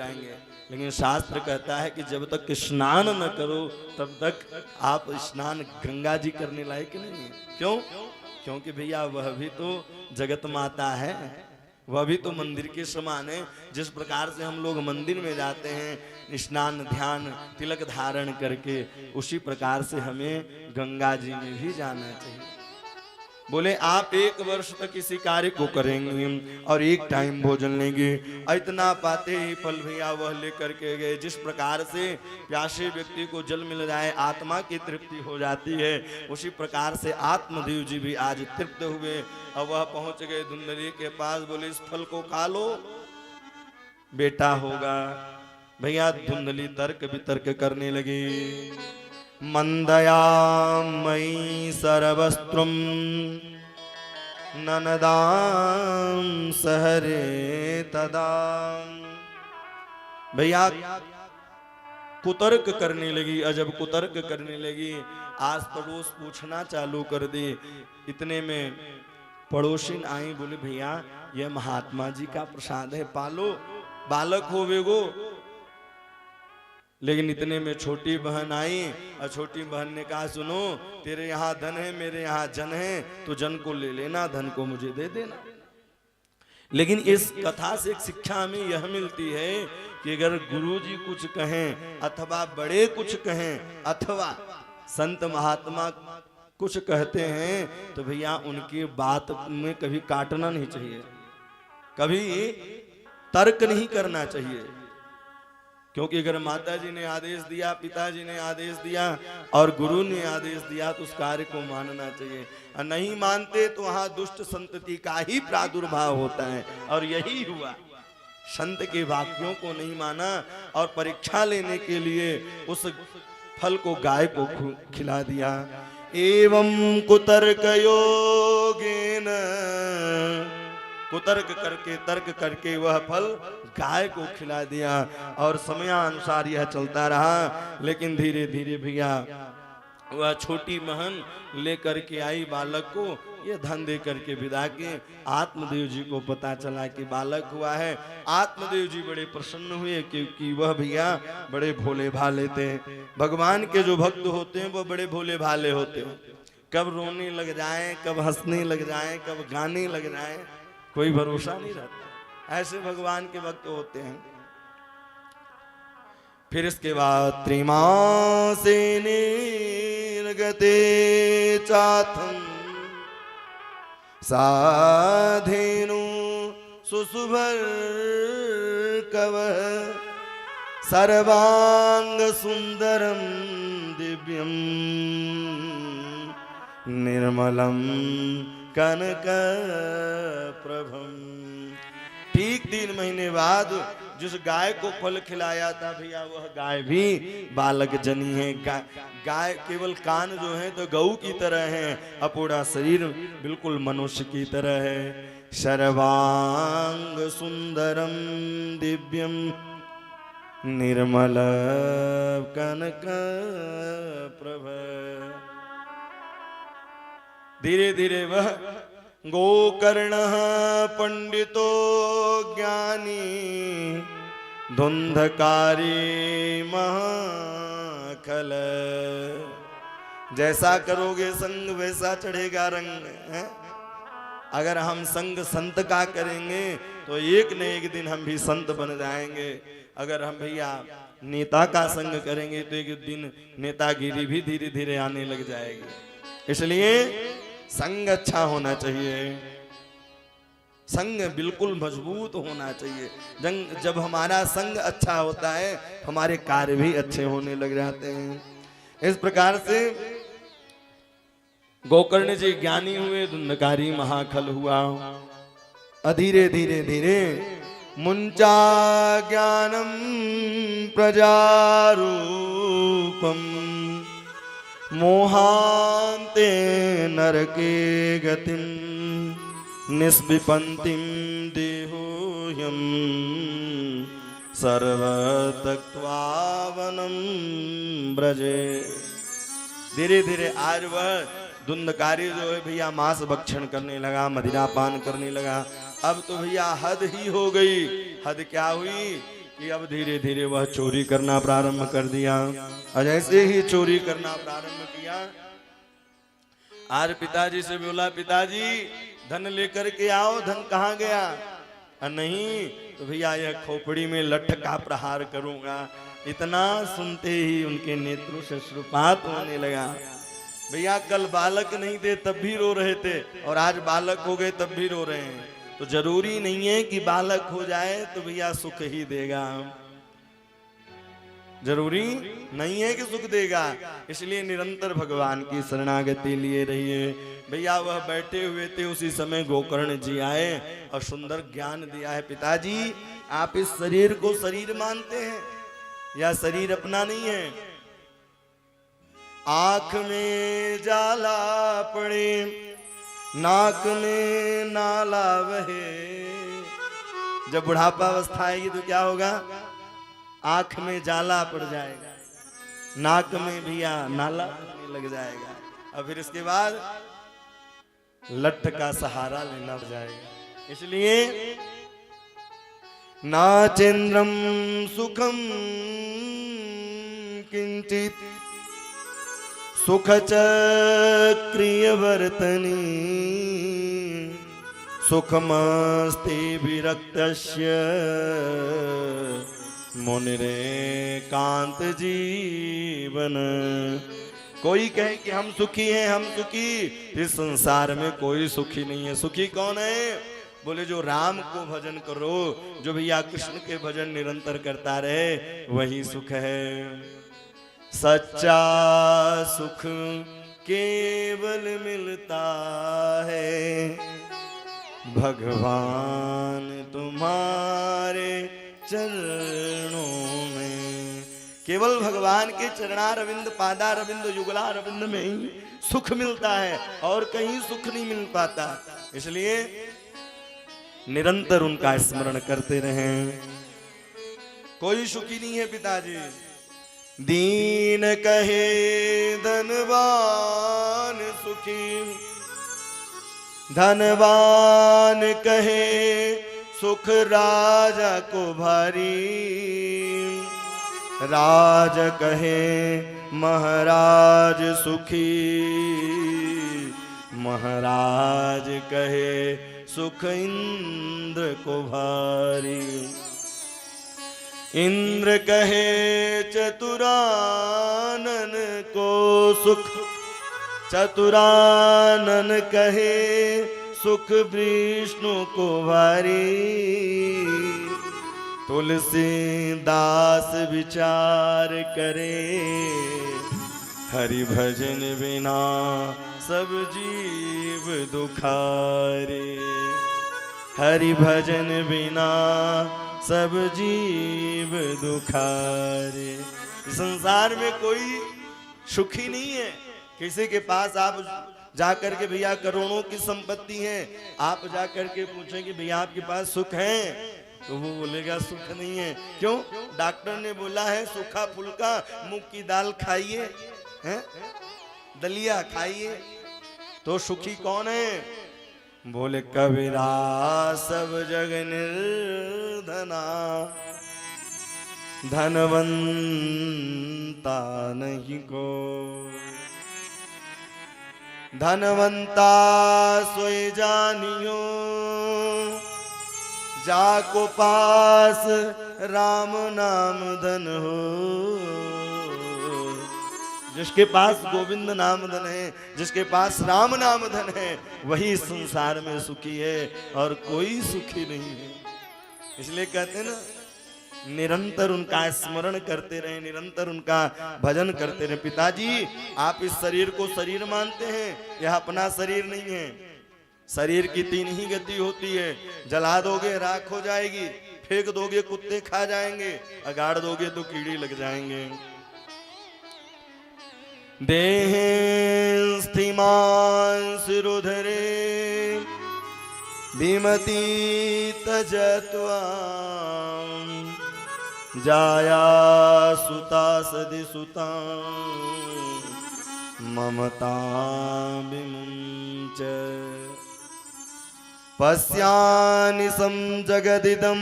जाएंगे। लेकिन शास्त्र कहता है कि जब तक स्नान न करो तब तक आप स्नान गंगा जी करने लायक नहीं है। क्यों? क्योंकि भैया वह भी तो जगत माता है, वह भी तो मंदिर के समान है। जिस प्रकार से हम लोग मंदिर में जाते हैं स्नान ध्यान तिलक धारण करके, उसी प्रकार से हमें गंगा जी में भी जाना चाहिए। बोले आप 1 वर्ष तक किसी कार्य को करेंगे और 1 टाइम भोजन लेंगे, इतना पाते ही फल भैया वह लेकर के गए। जिस प्रकार से प्यासे व्यक्ति को जल मिल जाए आत्मा की तृप्ति हो जाती है, उसी प्रकार से आत्मदेव जी भी आज तृप्त हुए और वह पहुंच गए धुंधली के पास। बोले इस फल को खा लो, बेटा होगा। भैया धुंधली तर्क वितर्क करने लगी। मंदया मयि सर्वस्त्रम ननदाम सहरे तदा। भैया कुतर्क करने लगी, अजब कुतर्क करने लगी। आस पड़ोस पूछना चालू कर दी। इतने में पड़ोसिन आई, बोले भैया यह महात्मा जी का प्रसाद है, पालो, बालक हो वेगो। लेकिन इतने में छोटी बहन आई और छोटी बहन ने कहा सुनो, तेरे यहाँ धन है मेरे यहाँ जन है, तो जन को ले लेना, धन को मुझे दे देना। लेकिन इस कथा से एक शिक्षा हमें यह मिलती है कि अगर गुरु जी कुछ कहें अथवा बड़े कुछ कहें अथवा संत महात्मा कुछ कहते हैं तो भैया उनकी बात में कभी काटना नहीं चाहिए, कभी तर्क नहीं करना चाहिए। क्योंकि अगर माता जी ने आदेश दिया, पिताजी ने आदेश दिया और गुरु ने आदेश दिया तो उस कार्य को मानना चाहिए। और नहीं मानते तो वहां दुष्ट संतति का ही प्रादुर्भाव होता है। और यही हुआ, संत के वाक्यों को नहीं माना और परीक्षा लेने के लिए उस फल को गाय को खिला दिया। एवं कुतर्क योगेन, कुतर्क करके तर्क करके वह फल गाय को खिला दिया और समयानुसार यह चलता रहा। लेकिन धीरे धीरे भैया वह छोटी बहन लेकर के आई बालक को, ये धन दे करके विदा के। आत्मदेव जी को पता चला कि बालक हुआ है। आत्मदेव जी बड़े प्रसन्न हुए क्योंकि वह भैया बड़े भोले भाले थे। भगवान के जो भक्त होते हैं वो बड़े भोले भाले होते हैं। कब रोने लग जाए, कब हंसने लग जाए, कब गाने लग जाए, कोई भरोसा नहीं रहता। ऐसे भगवान के भक्त होते हैं। फिर इसके बाद त्रिमासे निर्गते चाथम साधेनु सुसुभर कव सर्वांग सुंदरम दिव्यम निर्मलम कनक प्रभम। ठीक 3 महीने बाद जिस गाय को फल खिलाया था भैया वह गाय भी बालक जनी है। गाय केवल कान जो है तो गऊ की तरह है, अपूरा शरीर बिल्कुल मनुष्य की तरह है। सर्वांग सुंदरम दिव्यम निर्मल कनक प्रभ। धीरे धीरे वह गोकर्ण पंडितो ज्ञानी धुंधकारी महाखल। जैसा करोगे संग वैसा चढ़ेगा रंग है। अगर हम संग संत का करेंगे तो एक न एक दिन हम भी संत बन जाएंगे। अगर हम भैया नेता का संग करेंगे तो एक दिन नेतागिरी भी धीरे धीरे आने लग जाएगी। इसलिए संग अच्छा होना चाहिए, संग बिल्कुल मजबूत होना चाहिए। जब हमारा संग अच्छा होता है हमारे कार्य भी अच्छे होने लग जाते हैं। इस प्रकार से गोकर्ण जी ज्ञानी हुए, धुंधकारी महाखल हुआ। धीरे धीरे धीरे मुंचा ज्ञानम प्रजारूपम मोहांते नरके गतिम निस्विपंतिम देहोयम सर्वतत्वावनम ब्रजे। धीरे धीरे आज वह धुंधकारी जो है भैया मांस भक्षण करने लगा, मदिरा पान करने लगा। अब तो भैया हद ही हो गई। हद क्या हुई कि अब धीरे धीरे वह चोरी करना प्रारंभ कर दिया। और जैसे ही चोरी करना प्रारंभ किया, आज पिताजी से बोला, पिताजी धन लेकर के आओ। धन कहाँ गया? नहीं तो भैया यह खोपड़ी में लठ का प्रहार करूंगा। इतना सुनते ही उनके नेत्रों से अश्रुपात होने लगा। भैया कल बालक नहीं थे तब भी रो रहे थे, और आज बालक हो गए तब भी रो रहे हैं। तो जरूरी नहीं है कि बालक हो जाए तो भैया सुख ही देगा, जरूरी नहीं है कि सुख देगा। इसलिए निरंतर भगवान की शरणागति लिए रहिए। भैया वह बैठे हुए थे, उसी समय गोकर्ण जी आए और सुंदर ज्ञान दिया है। पिताजी आप इस शरीर को शरीर मानते हैं या शरीर अपना नहीं है? आंख में जाला पड़े, नाक में नाला बहे। जब बुढ़ापा अवस्था आएगी तो क्या होगा? आंख में जाला पड़ जाएगा, नाक में भैया नाला लग जाएगा, और फिर इसके बाद लठ का सहारा लेना पड़ जाएगा। इसलिए नाचेन्द्रम सुखम किंचित सुख चक्रिय वर्तनी सुखमस्ति विरक्तस्य मुनिरे कांत जीवन। कोई कहे कि हम सुखी हैं, हम सुखी, इस संसार में कोई सुखी नहीं है। सुखी कौन है? बोले जो राम को भजन करो, जो भैया कृष्ण के भजन निरंतर करता रहे, वही सुख है। सच्चा सुख केवल मिलता है भगवान तुम्हारे चरणों में। केवल भगवान के चरणारविंद, पादारविंद, युगलारविंद में ही सुख मिलता है, और कहीं सुख नहीं मिल पाता। इसलिए निरंतर उनका स्मरण करते रहें। कोई सुखी नहीं है पिताजी। दीन कहे धनवान सुखी, धनवान कहे सुख राजा को भारी। राज कहे महाराज सुखी, महाराज कहे सुख इंद्र को भारी। इंद्र कहे चतुरानन को सुख, चतुरानन कहे सुख विष्णु को भारी। तुलसीदास विचार करे, हरि भजन बिना सब जीव दुखारे। हरि भजन बिना सब जीव दुखारे। संसार में कोई सुखी नहीं है। किसी के पास आप जाकर के भैया करोड़ों की संपत्ति है, आप जाकर के पूछें कि भैया आपके पास सुख है, तो वो बोलेगा सुख नहीं है। क्यों? डॉक्टर ने बोला है सूखा फुल्का मूंग की दाल खाइए, हैं, दलिया खाइए। तो सुखी कौन है? बोले कबीरा सब जग निर्धना, धनवंता नहीं को। धनवंता सोई जानियो, जाको पास राम नाम धन हो। जिसके पास गोविंद नाम धन है, जिसके पास राम नाम धन है, वही संसार में सुखी है, और कोई सुखी नहीं है। इसलिए कहते हैं ना, निरंतर उनका स्मरण करते रहे, निरंतर उनका भजन करते रहे। पिताजी आप इस शरीर को शरीर मानते हैं, यह अपना शरीर नहीं है। शरीर की तीन ही गति होती है, जला दोगे राख हो जाएगी, फेंक दोगे कुत्ते खा जाएंगे, अगाड़ दोगे तो कीड़ी लग जाएंगे। देहे स्थिमान सिरुधरे विमति तजत्वा, जाया सुता सदि सुता ममता विमुंच। पश्यानि सं जगदिदं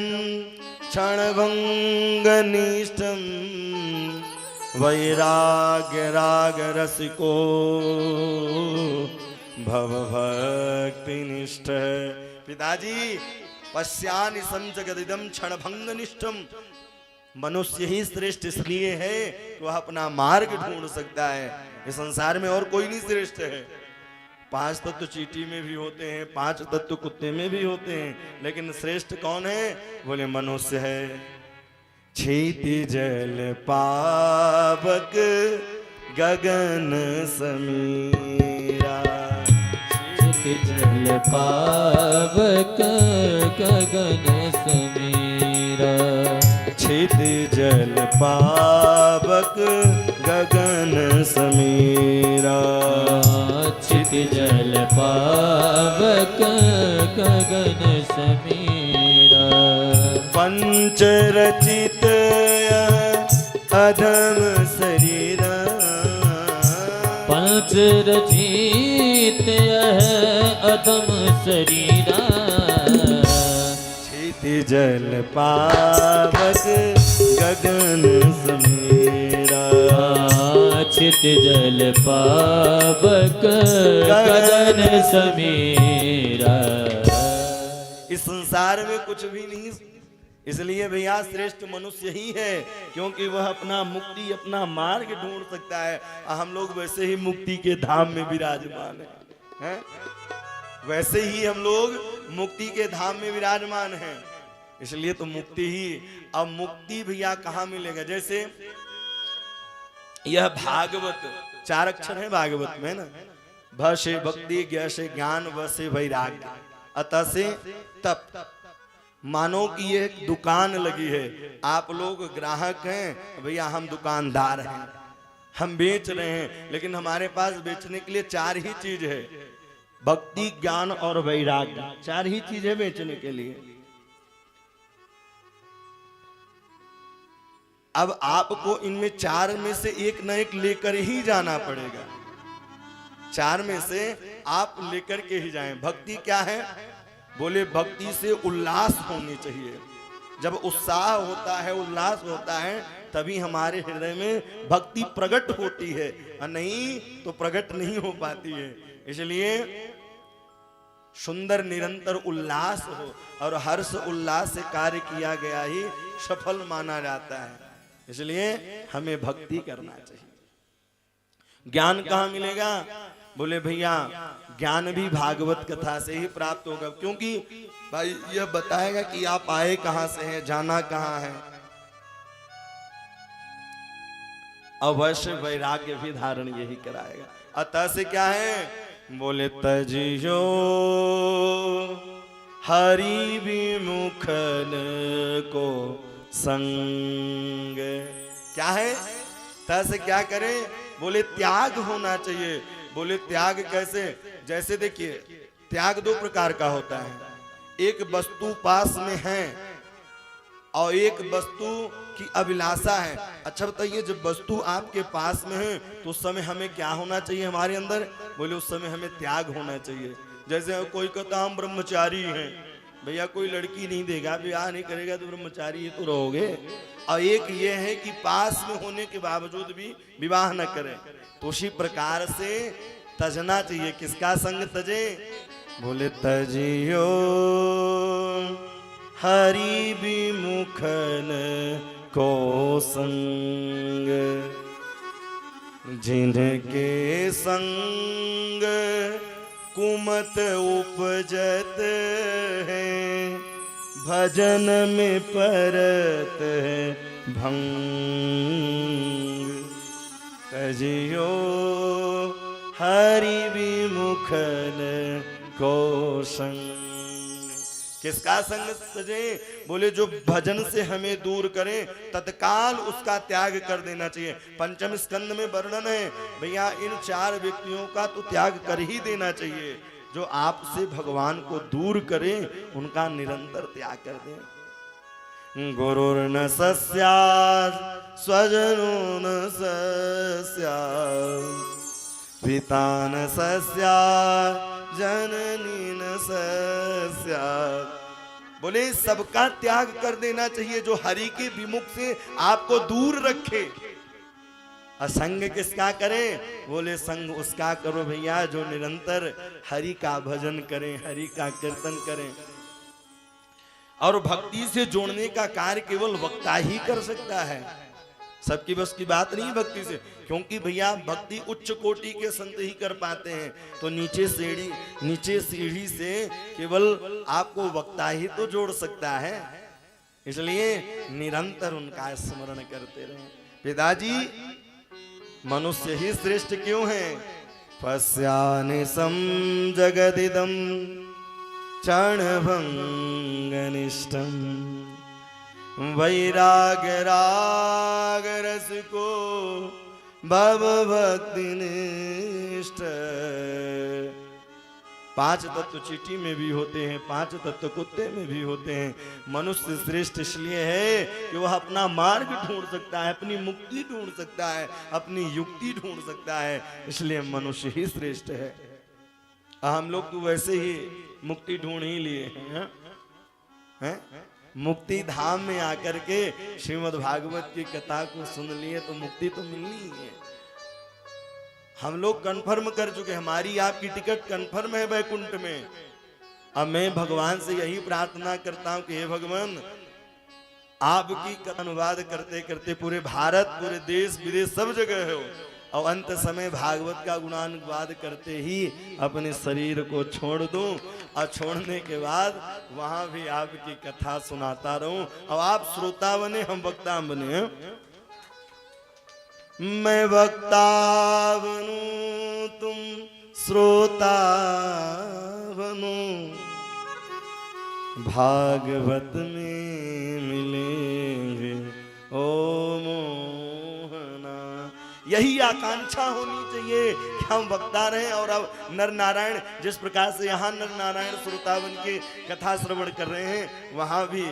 क्षणभंगनिष्ठं वैराग्य राग रसिको भवभक्तिनिष्ठ। पिताजी पश्यानि संजगदिदं क्षणभंगनिष्ठम, मनुष्य ही श्रेष्ठ इसलिए है कि वह अपना मार्ग ढूंढ सकता है। इस संसार में और कोई नहीं श्रेष्ठ है। 5 तत्व चींटी में भी होते हैं, 5 तत्व कुत्ते में भी होते हैं, लेकिन श्रेष्ठ कौन है? बोले मनुष्य है। क्षिति जल पावक गगन समीरा, क्षिति जल पावक गगन समीरा, क्षिति जल पावक गगन समीरा, क्षिति जल पावक गगन समीरा, पंच रचित अधम शरीरा, पंच रचित अधम शरीरा, क्षिति जल पावक गगन समीरा, क्षिति जल पावक गगन समीरा। इस संसार में कुछ भी नहीं, इसलिए भैया श्रेष्ठ मनुष्य ही है, क्योंकि वह अपना मुक्ति, अपना मार्ग ढूंढ सकता है। हम लोग वैसे ही मुक्ति के धाम में विराजमान हैं, वैसे ही हम लोग मुक्ति के धाम में विराजमान हैं। इसलिए तो मुक्ति ही। अब मुक्ति भैया कहाँ मिलेगा? जैसे यह भागवत 4 अक्षर है भागवत में ना, भ से भक्ति, ज्ञ से ज्ञान, व से वैराग्य, अत से तप। मानो कि ये एक दुकान लगी है, आप लोग ग्राहक हैं, भैया हम दुकानदार हैं, हम बेच रहे हैं, लेकिन हमारे पास बेचने के लिए 4 ही चीज है, भक्ति, ज्ञान और वैराग्य। 4 ही चीज है बेचने के लिए। अब आपको इनमें 4 में से एक न एक लेकर ही जाना पड़ेगा। 4 में से आप लेकर के ही जाएं। भक्ति क्या है? बोले भक्ति से उल्लास होनी चाहिए। जब उत्साह होता है, उल्लास होता है, तभी हमारे हृदय में भक्ति प्रकट होती है, और नहीं तो प्रकट नहीं हो पाती है। इसलिए सुंदर निरंतर उल्लास हो, और हर्ष उल्लास से कार्य किया गया ही सफल माना जाता है। इसलिए हमें भक्ति करना चाहिए। ज्ञान कहाँ मिलेगा? बोले भैया ज्ञान भी भागवत कथा से ही प्राप्त होगा, क्योंकि भाई यह बताएगा कि आप आए कहां से हैं, जाना कहां है। अवश्य वैराग्य भी धारण यही कराएगा। अतः से क्या है? बोले तजियो हरि विमुखन को संग। क्या है? तह से क्या करें? बोले त्याग होना चाहिए। बोले त्याग कैसे? जैसे देखिए त्याग 2 प्रकार का होता है। एक वस्तु पास में है और एक वस्तु की अभिलाषा है। अच्छा बताइए, जब वस्तु आपके पास में है तो उस समय हमें क्या होना चाहिए हमारे अंदर? बोले उस समय हमें त्याग होना चाहिए। जैसे कोई कहता हम ब्रह्मचारी हैं, भैया कोई लड़की नहीं देगा, ब्याह नहीं करेगा तो ब्रह्मचारी ही तो रहोगे। और एक ये है कि पास में होने के बावजूद भी विवाह न करें। तो उसी प्रकार से तजना चाहिए। किसका संग तजे? बोले तजियो हरि विमुखन को संग, जिनके संग कुमत उपजत है, भजन में परत है भंग। तजियो हरि विमुखन को संग। किसका संग तजे? बोले जो भजन से हमें दूर करें, तत्काल उसका त्याग कर देना चाहिए। पंचम स्कंद में वर्णन है भैया इन 4 व्यक्तियों का तो त्याग कर ही देना चाहिए। जो आपसे भगवान को दूर करें उनका निरंतर त्याग कर दें। गुरुर्न सस्यात् स्वजनो न सस्यात्, पिता न सस्यात् जननी न सस्यात्। बोले सबका त्याग कर देना चाहिए जो हरि के विमुख से आपको दूर रखे। असंग किसका करें? बोले संग उसका करो भैया जो निरंतर हरि का भजन करें, हरि का कीर्तन करें। और भक्ति से जोड़ने का कार्य केवल वक्ता ही कर सकता है, सबकी बस की बात नहीं भक्ति से। क्योंकि भैया भक्ति उच्च कोटि के संत ही कर पाते हैं, तो नीचे सीढ़ी से केवल आपको वक्ता ही तो जोड़ सकता है। इसलिए निरंतर उनका स्मरण करते रहे। पिताजी मनुष्य ही श्रेष्ठ क्यों है? पश्यानिशं जगदिदं क्षणभंगनिष्ठं वैराग्य राग रस को भव भक्ति निष्ठ। 5 तत्व चींटी में भी होते हैं, 5 तत्व कुत्ते में भी होते हैं। मनुष्य श्रेष्ठ इसलिए है कि वह अपना मार्ग ढूंढ सकता है, अपनी मुक्ति ढूंढ सकता है, अपनी युक्ति ढूंढ सकता है, इसलिए मनुष्य ही श्रेष्ठ है। हम लोग तो वैसे ही मुक्ति ढूंढ ही लिए हैं? मुक्ति धाम में आकर के श्रीमद् भागवत की कथा को सुन लिए तो मुक्ति तो मिलनी ही है। हम लोग कन्फर्म कर चुके, हमारी आपकी टिकट कन्फर्म है वैकुंठ में। अब मैं भगवान से यही प्रार्थना करता हूं कि हे भगवान, आपकी कथा अनुवाद करते करते पूरे भारत, पूरे देश विदेश सब जगह हो, और अंत समय भागवत का गुणानुवाद करते ही अपने शरीर को छोड़ दूं, और छोड़ने के बाद वहां भी आपकी कथा सुनाता रहूं, और आप श्रोता बने, हम वक्ता बने। मैं वक्ता बनूं, तुम श्रोता बनो, भागवत में मिलेंगे ओ मोहना। यही आकांक्षा होनी चाहिए कि हम वक्ता रहें। और अब नर नारायण जिस प्रकार से यहाँ नर नारायण श्रोता बन के कथा श्रवण कर रहे हैं, वहां भी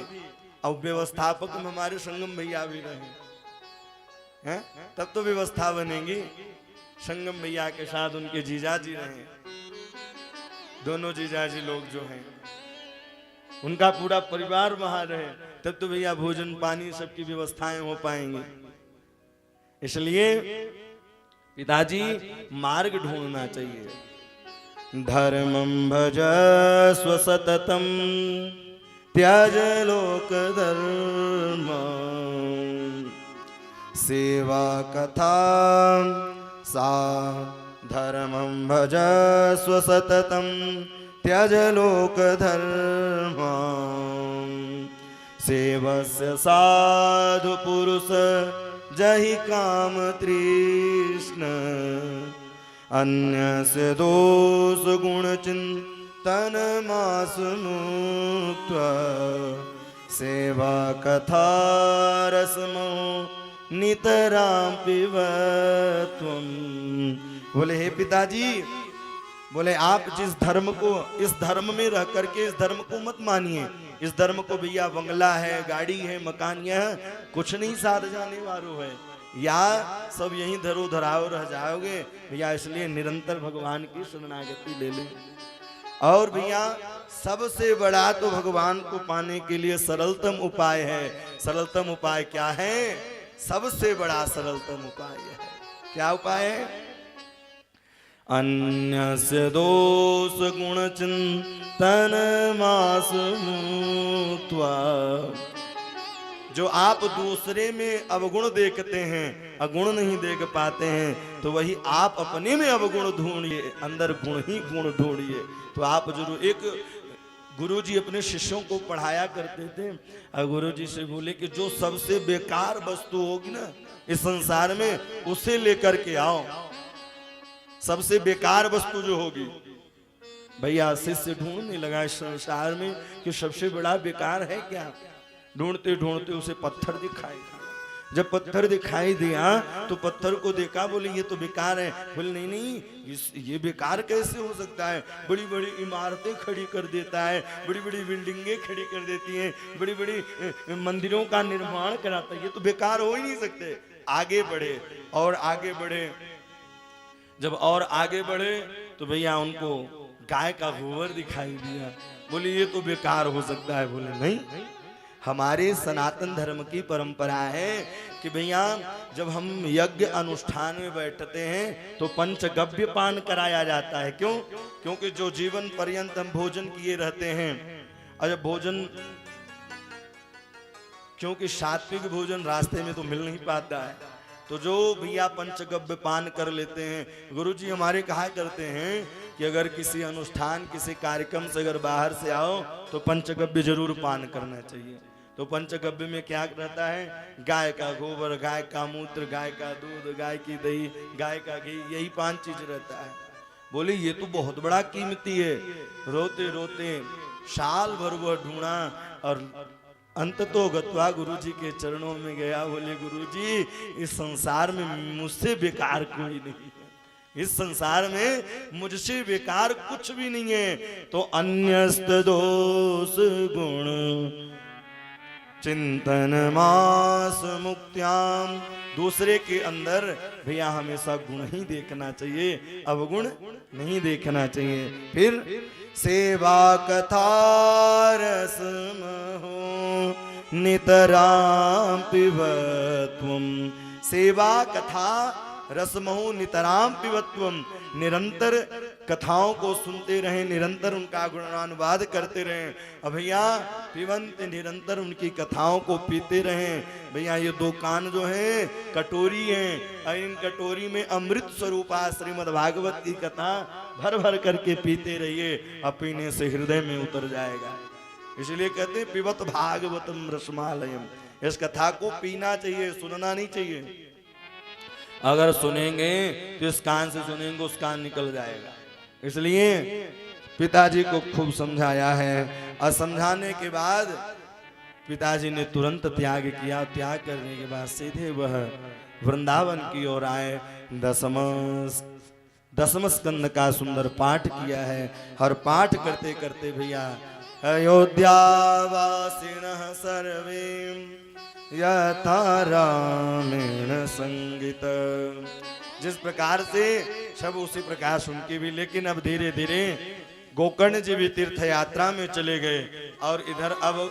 अब व्यवस्थापक में हमारे संगम भैया भी रहे हैं, तब तो व्यवस्था बनेगी। संगम भैया के साथ उनके जीजाजी रहे, दोनों जीजाजी लोग जो हैं उनका पूरा परिवार वहां रहे, तब तो भैया भोजन पानी सबकी व्यवस्थाएं हो पाएंगी। इसलिए पिताजी मार्ग ढूंढना चाहिए। धर्मं भजस्व सततं त्यज लोक धर्म, सेवा कथा सा धर्मं भजस्व सततं त्यज लोक धर्म, सेवस्य साधु पुरुष जहि काम तृष्ण, अन्यस्य दोष गुण चिंतन मास मुक्त्वा, सेवा कथा रसमो नितराम पिबत्वम्। बोले हे पिताजी, बोले आप जिस धर्म को, इस धर्म में रह करके इस धर्म को मत मानिए। इस धर्म को भैया बंगला है, गाड़ी है, मकान है, कुछ नहीं साध जाने वालों है, या सब यहीं धरो धराओ रह जाओगे भैया। इसलिए निरंतर भगवान की शरणागति ले लें। और भैया सबसे बड़ा तो भगवान को पाने के लिए सरलतम उपाय है। सरलतम उपाय क्या है? सबसे बड़ा सरलतम उपाय है। क्या उपाय है? अन्यस्य दोष गुण चिंतन मास मुक्त्वा। जो आप दूसरे में अवगुण देखते हैं, अगुण नहीं देख पाते हैं, तो वही आप अपने में अवगुण ढूंढिए, अंदर गुण ही गुण ढूंढिए। तो आप जरूर, एक गुरुजी अपने शिष्यों को पढ़ाया करते थे, और गुरुजी से बोले कि जो सबसे बेकार वस्तु होगी ना इस संसार में, उसे लेकर के आओ। सबसे बेकार वस्तु जो होगी, भैया शिष्य ढूंढने लगा इस संसार में कि सबसे बड़ा बेकार है क्या। ढूंढते ढूंढते उसे पत्थर दिखाई दिया। जब पत्थर दिखाई दिया तो पत्थर को देखा, बोले ये तो बेकार है। बोले नहीं नहीं, ये बेकार कैसे हो सकता है? बड़ी बड़ी इमारतें खड़ी कर देता है, बड़ी बड़ी बिल्डिंगें खड़ी कर देती हैं, बड़ी बड़ी मंदिरों का निर्माण कराता है, ये तो बेकार हो ही नहीं सकते। आगे बढ़े और आगे बढ़े। जब और आगे बढ़े तो भैया उनको गाय का गोबर दिखाई दिया। बोले ये तो बेकार हो सकता है। बोले नहीं, हमारे सनातन धर्म की परंपरा है कि भैया जब हम यज्ञ अनुष्ठान में बैठते हैं तो पंचगव्य पान कराया जाता है। क्यों? क्योंकि जो जीवन पर्यंत हम भोजन किए रहते हैं, और जब भोजन, क्योंकि सात्विक भोजन रास्ते में तो मिल नहीं पाता है, तो जो भैया पंचगव्य पान कर लेते हैं, गुरुजी हमारे कहा करते हैं कि अगर किसी अनुष्ठान किसी कार्यक्रम से अगर बाहर से आओ तो पंचगव्य जरूर पान करना चाहिए। तो पंचगव्य में क्या रहता है? गाय का गोबर, गाय का मूत्र, गाय का दूध, गाय की दही, गाय का घी, यही 5 चीज रहता है। बोले ये तो बहुत बड़ा कीमती है। रोते रोते साल भर वह ढूंढा और अंत तो गत्वा गुरुजी के चरणों में गया। बोले गुरुजी इस संसार में मुझसे बेकार कोई नहीं है, इस संसार में मुझसे बेकार कुछ भी नहीं है। तो अन्यस्त दोष गुण चिंतन मास मुक्त्याम, दूसरे के अंदर भैया हमेशा गुण ही देखना चाहिए, अवगुण नहीं देखना चाहिए। फिर सेवा कथा रसमहो नितराम पिबत्वम, सेवा कथा रसमहो नितराम पिबत्वम, निरंतर कथाओं को सुनते रहें, निरंतर उनका गुणानुवाद करते रहें। अब भैया पिबंत, निरंतर उनकी कथाओं को पीते रहें। भैया ये 2 कान जो हैं कटोरी हैं, और इन कटोरी में अमृत स्वरूपा श्रीमद् भागवत की कथा भर भर करके पीते रहिए, और पीने से हृदय में उतर जाएगा। इसलिए कहते हैं पिबत भागवतम रसमालयम, इस कथा को पीना चाहिए, सुनना नहीं चाहिए। अगर सुनेंगे तो इस कान से सुनेंगे, उस कान निकल जाएगा। इसलिए पिताजी को खूब समझाया है, और समझाने के बाद पिताजी ने तुरंत त्याग किया। त्याग करने के बाद सीधे वह वृंदावन की ओर आए। दसम स्कंद का सुंदर पाठ किया है, और पाठ करते करते भैया अयोध्यावासिनः सर्वे यथा रामेण संगीत, जिस प्रकार से सब उसी प्रकार सुन के भी, लेकिन अब धीरे धीरे गोकर्ण जी भी तीर्थ यात्रा में चले गए। और इधर अब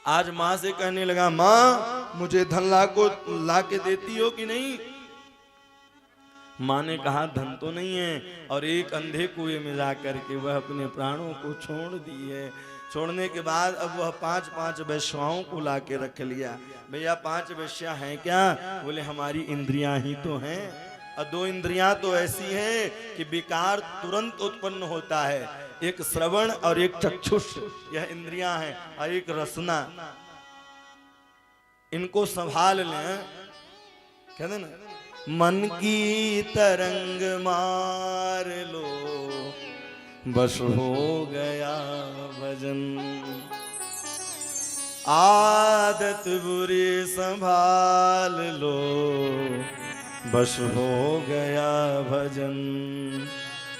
आज माँ से कहने लगा, माँ मुझे धन ला के देती हो कि नहीं? माँ ने कहा धन तो नहीं है, और एक अंधे कुएं में जा करके वह अपने प्राणों को छोड़ दी है। छोड़ने के बाद अब वह 5-5 वैश्याओं को ला के रख लिया। भैया 5 वैश्या हैं क्या? बोले हमारी इंद्रियां ही तो हैं, और 2 इंद्रियां तो ऐसी हैं कि विकार तुरंत उत्पन्न होता है। एक श्रवण और एक चक्षुष, यह इंद्रियां हैं, और एक रसना। इनको संभाल लें। कहते ना, मन की तरंग मार लो बस हो गया भजन, आदत बुरी संभाल लो बस हो गया भजन,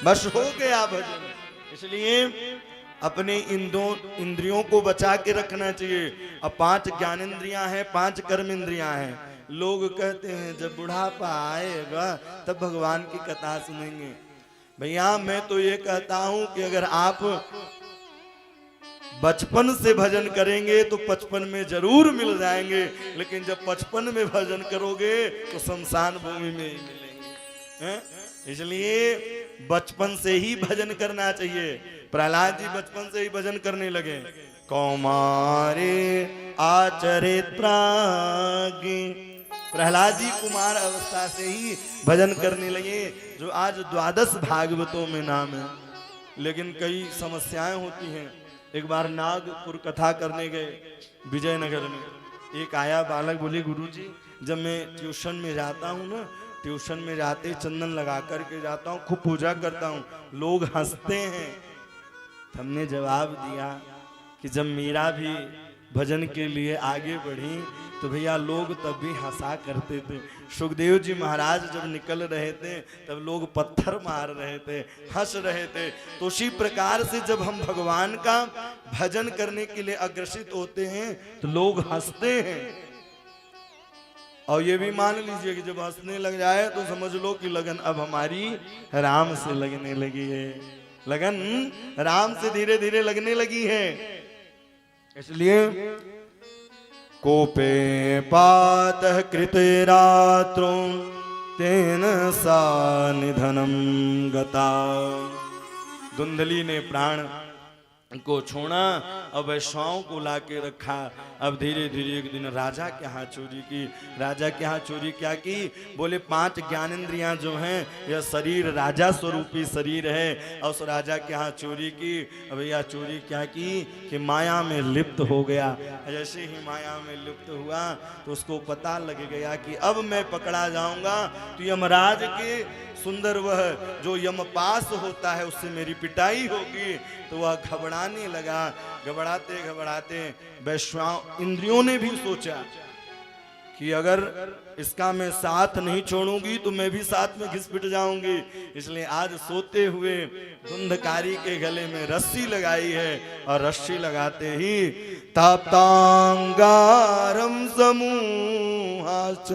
बस हो गया भजन। इसलिए अपने इंद्रियों को बचा के रखना चाहिए। अब 5 ज्ञानेंद्रियां हैं, 5 कर्म इंद्रियां हैं। लोग कहते हैं जब बुढ़ापा आएगा तब भगवान की कथा सुनेंगे। भैया मैं तो ये कहता हूं कि अगर आप बचपन से भजन करेंगे तो 55 में जरूर मिल जाएंगे, लेकिन जब 55 में भजन करोगे तो शमशान भूमि में ही मिलेंगे। इसलिए बचपन से ही भजन करना चाहिए। प्रहलाद जी बचपन से ही भजन करने लगे। कौमारे आचरित प्राज्ञ, प्रहलाद जी कुमार अवस्था से ही भजन करने लगे, जो आज 12 भागवतों में नाम है। लेकिन कई समस्याएं होती हैं। एक बार नागपुर कथा करने गए विजयनगर में, एक आया बालक, बोले गुरुजी जब मैं ट्यूशन में जाता हूँ ना, ट्यूशन में जाते चंदन लगा करके जाता हूँ, खूब पूजा करता हूँ, लोग हंसते हैं। हमने जवाब दिया कि जब मीरा भी भजन के लिए आगे बढ़ी तो भैया लोग तब भी हंसा करते थे। सुखदेव जी महाराज जब निकल रहे थे तब लोग पत्थर मार रहे थे, हंस रहे थे। तो उसी प्रकार से जब हम भगवान का भजन करने के लिए अग्रसित होते हैं तो लोग हंसते हैं। और ये भी मान लीजिए कि जब हंसने लग जाए तो समझ लो कि लगन अब हमारी राम से लगने लगी है। लगन राम से धीरे धीरे लगने लगी है। इसलिए कोपे पातः कृते रात्रो तेन सा निधनम गता। धुंधली ने प्राण को छोड़ा, अब वैश्वाओं को लाके रखा। अब धीरे धीरे एक दिन राजा के यहाँ चोरी की। राजा के यहाँ चोरी क्या की? बोले 5 ज्ञानेंद्रियां जो हैं, यह शरीर राजा स्वरूपी शरीर है, और उस राजा के यहाँ चोरी की। अब यह चोरी क्या की कि माया में लिप्त हो गया। जैसे ही माया में लिप्त हुआ तो उसको पता लग गया कि अब मैं पकड़ा जाऊंगा तो यमराज के सुंदर वह जो यमपास होता है उससे मेरी पिटाई होगी। तो वह घबराने लगा। घबराते घबराते वैश्वाओं इंद्रियों ने भी सोचा कि अगर इसका मैं साथ नहीं छोड़ूंगी तो मैं भी साथ में घिस पिट जाऊंगी। इसलिए आज सोते हुए धुंधकारी के गले में रस्सी लगाई है, और रस्सी लगाते ही ताप्तांगारम समूहाच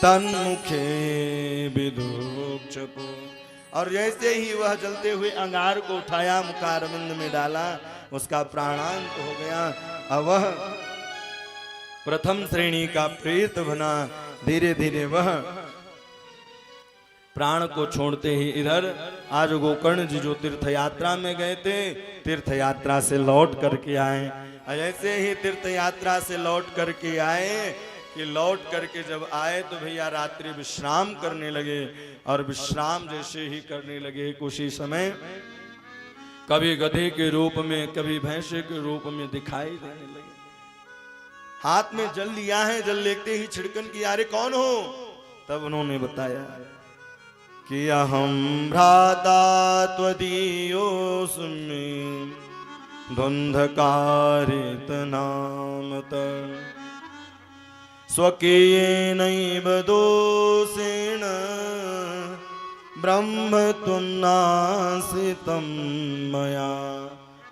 तन्मुखे विदुक्षपो। और जैसे ही वह जलते हुए अंगार को उठाया, मुखारविंद में डाला, उसका प्राणांत हो गया। अब वह प्रथम श्रेणी का प्रेत बना। धीरे धीरे वह प्राण को छोड़ते ही इधर आज गोकर्ण जी जो तीर्थ यात्रा में गए थे, तीर्थ यात्रा से लौट करके आए। ऐसे ही तीर्थ यात्रा से लौट करके आए कि लौट करके जब आए तो भैया रात्रि विश्राम करने लगे। और विश्राम जैसे ही करने लगे कुछ ही समय कभी गधे के रूप में, कभी भैंसे के रूप में दिखाई देने लगे। हाथ में जल लिया है, जल लेते ही छिड़कन की, अरे कौन हो? तब उन्होंने बताया कि अहम भ्राता त्वदीयोऽस्मि धुंधकारित नामत स्वकीयेनैव दोषेण ब्रह्म तुन्नासितं मया।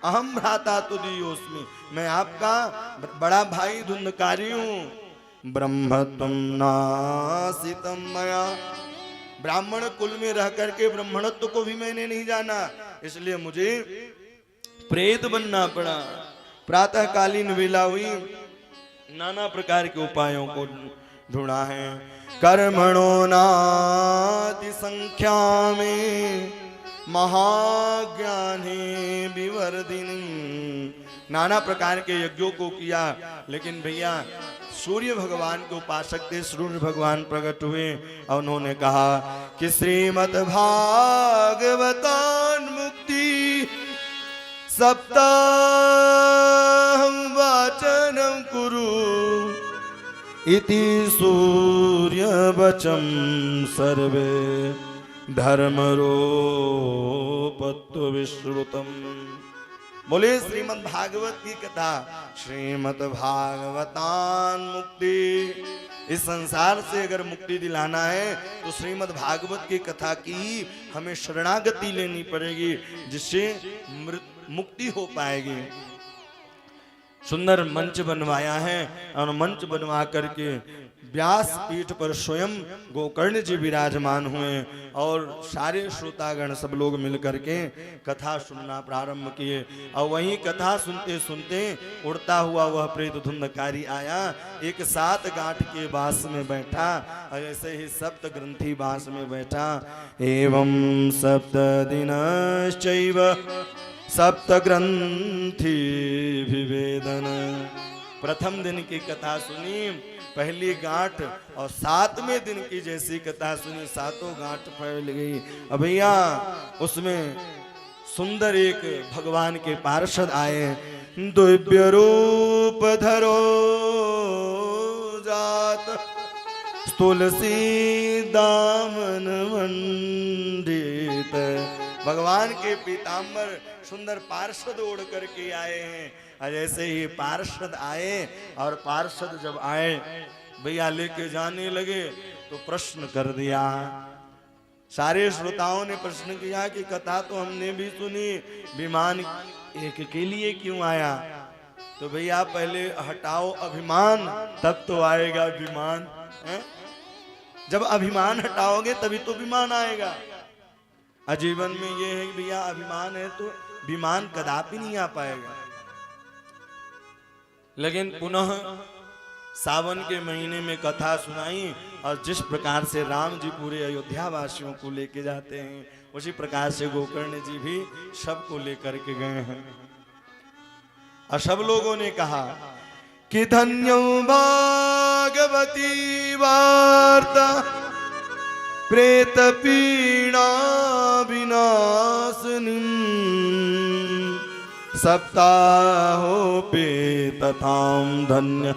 अहम भ्राता तुदीयोऽस्मि, मैं आपका बड़ा भाई धुंधकारी हूँ। ब्रह्म तुन्नासितं मया, ब्राह्मण कुल में रह करके ब्राह्मणत्व को भी मैंने नहीं जाना, इसलिए मुझे प्रेत बनना पड़ा। प्रातःकालीन वेला हुई, नाना प्रकार के उपायों को ढूंढा है। कर्मणो नाति संख्या में महाज्ञानी विवर्धिनी, नाना प्रकार के यज्ञों को किया, लेकिन भैया सूर्य भगवान के उपासक थे, सूर्य भगवान प्रकट हुए और उन्होंने कहा कि श्रीमद् भागवतान मुक्ति सप्ताह वाचनम कुरु इति सूर्य वचम सर्वे धर्मरोपत्व विश्रुतम। बोले श्रीमद् भागवत की कथा, श्रीमद् भागवतान मुक्ति, इस संसार से अगर मुक्ति दिलाना है तो श्रीमद् भागवत की कथा की हमें शरणागति लेनी पड़ेगी, जिससे मुक्ति हो पाएगी। सुंदर मंच बनवाया है और मंच बनवा करके व्यास पीठ पर स्वयं गोकर्ण जी विराजमान हुए और सारे श्रोतागण सब लोग मिलकर के कथा सुनना प्रारंभ किए। और वहीं कथा सुनते सुनते उड़ता हुआ वह प्रेत धुंधकारी आया, एक 7 गांठ के बांस में बैठा, और ऐसे ही सप्त ग्रंथि बांस में बैठा। एवं सप्त दिनश्चैव सप्त ग्रंथि विवेदन। प्रथम दिन की कथा सुनी, पहली गांठ, और 7वें दिन की जैसी कथा सुनी, 7 गांठ फैल गई। अब भैया उसमें सुंदर एक भगवान के पार्षद आए। दिव्य रूप धरो जात तुलसी दामन मंडित। भगवान के पीताम्बर सुंदर पार्षद ओढ़ करके आए हैं। और ऐसे ही पार्षद आए, और पार्षद जब आए भैया लेके जाने लगे तो प्रश्न कर दिया। सारे श्रोताओं ने प्रश्न किया कि कथा तो हमने भी सुनी, विमान एक के लिए क्यों आया? तो भैया पहले हटाओ अभिमान, तब तो आएगा विमान। जब अभिमान हटाओगे तभी तो विमान आएगा। आजीवन में ये है कि भैया अभिमान है तो विमान कदापि नहीं आ पाएगा। लेकिन पुनः सावन के महीने में कथा सुनाई और जिस प्रकार से राम जी पूरे अयोध्या वासियों को लेके जाते हैं उसी प्रकार से गोकर्ण जी भी सबको लेकर के गए हैं। और सब लोगों ने कहा कि धन्यो भागवती वार्ता प्रेत पीड़ा विनाशिनी सप्ताहोपि तथाम धन्य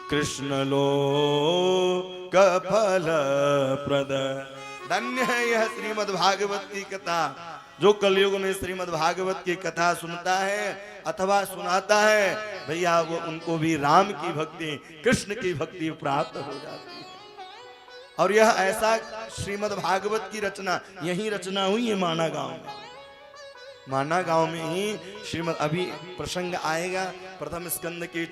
कृष्ण लोक फल प्रद। धन्य है यह श्रीमद् भागवत की कथा। जो कलयुग में श्रीमद् भागवत की कथा सुनता है अथवा सुनाता है भैया वो उनको भी राम की भक्ति कृष्ण की भक्ति प्राप्त हो जाती है। और यह ऐसा श्रीमद् भागवत की रचना यही रचना हुई है माना गांव में। माना गांव में ही श्रीमद् अभी प्रसंग आएगा प्रथम स्कंद के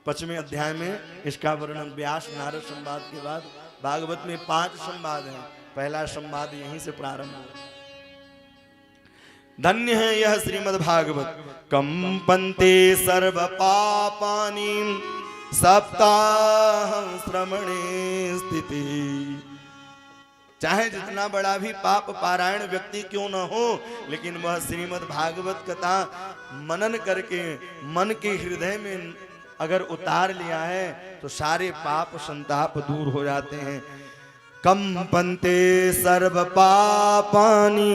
5वें अध्याय में इसका वर्णन व्यास नारद संवाद के बाद भागवत में 5 संवाद हैं। पहला संवाद यहीं से प्रारंभ हुआ। धन्य है यह श्रीमद् भागवत कंपन्ते सर्व पापानि सप्ताह श्रवणे स्थिति। चाहे जितना बड़ा भी पाप पारायण व्यक्ति क्यों न हो लेकिन वह श्रीमद् भागवत कथा मनन करके मन के हृदय में अगर उतार लिया है तो सारे पाप संताप दूर हो जाते हैं। कंपन्ते सर्व पापानि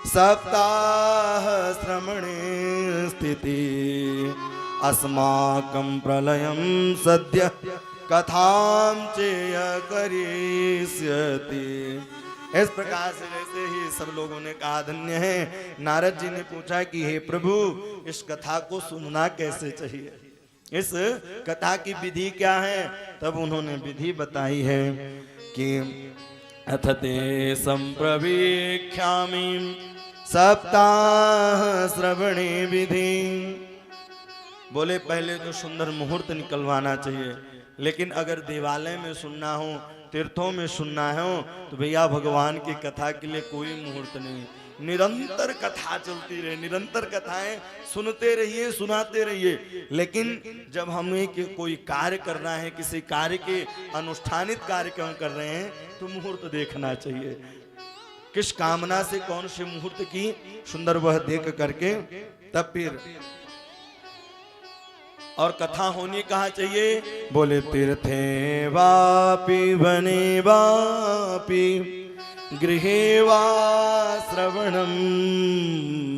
सप्ताह श्रवणे स्थिति अस्माकं प्रलयं सद्य कथां चेय करिष्यति। इस प्रकार से जैसे ही सब लोगों ने कहा धन्य है, नारद जी ने पूछा कि हे प्रभु इस कथा को सुनना कैसे चाहिए, इस कथा की विधि क्या है। तब उन्होंने विधि बताई है कि अथते संप्रवीक्ष्यामि सप्ताह श्रवणे विधि। बोले पहले तो सुंदर मुहूर्त निकलवाना चाहिए, लेकिन अगर देवालय में सुनना हो तीर्थों में सुनना हो तो भैया भगवान की कथा के लिए कोई मुहूर्त नहीं। निरंतर कथा चलती रहे, निरंतर कथाएं सुनते रहिए सुनाते रहिए। लेकिन जब हमें कोई कार्य करना है, किसी कार्य के अनुष्ठानित कार्यक्रम कर रहे हैं तो मुहूर्त देखना चाहिए। किस कामना से कौन से मुहूर्त की सुंदर वह देख करके तब फिर और कथा होनी कहाँ चाहिए। बोले तीर्थे वापि वने वापि गृहे वा श्रवणम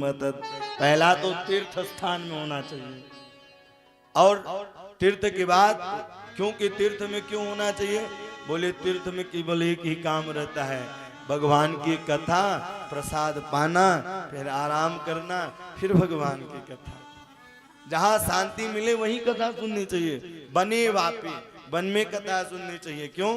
मतत। पहला तो तीर्थ स्थान में होना चाहिए और तीर्थ के बाद क्योंकि तीर्थ में क्यों होना चाहिए। बोले तीर्थ में केवल एक ही काम रहता है, भगवान की कथा प्रसाद पाना फिर आराम करना फिर भगवान की कथा। जहाँ शांति मिले वही कथा सुननी चाहिए। बने वापी वन में कथा सुननी चाहिए। क्यों?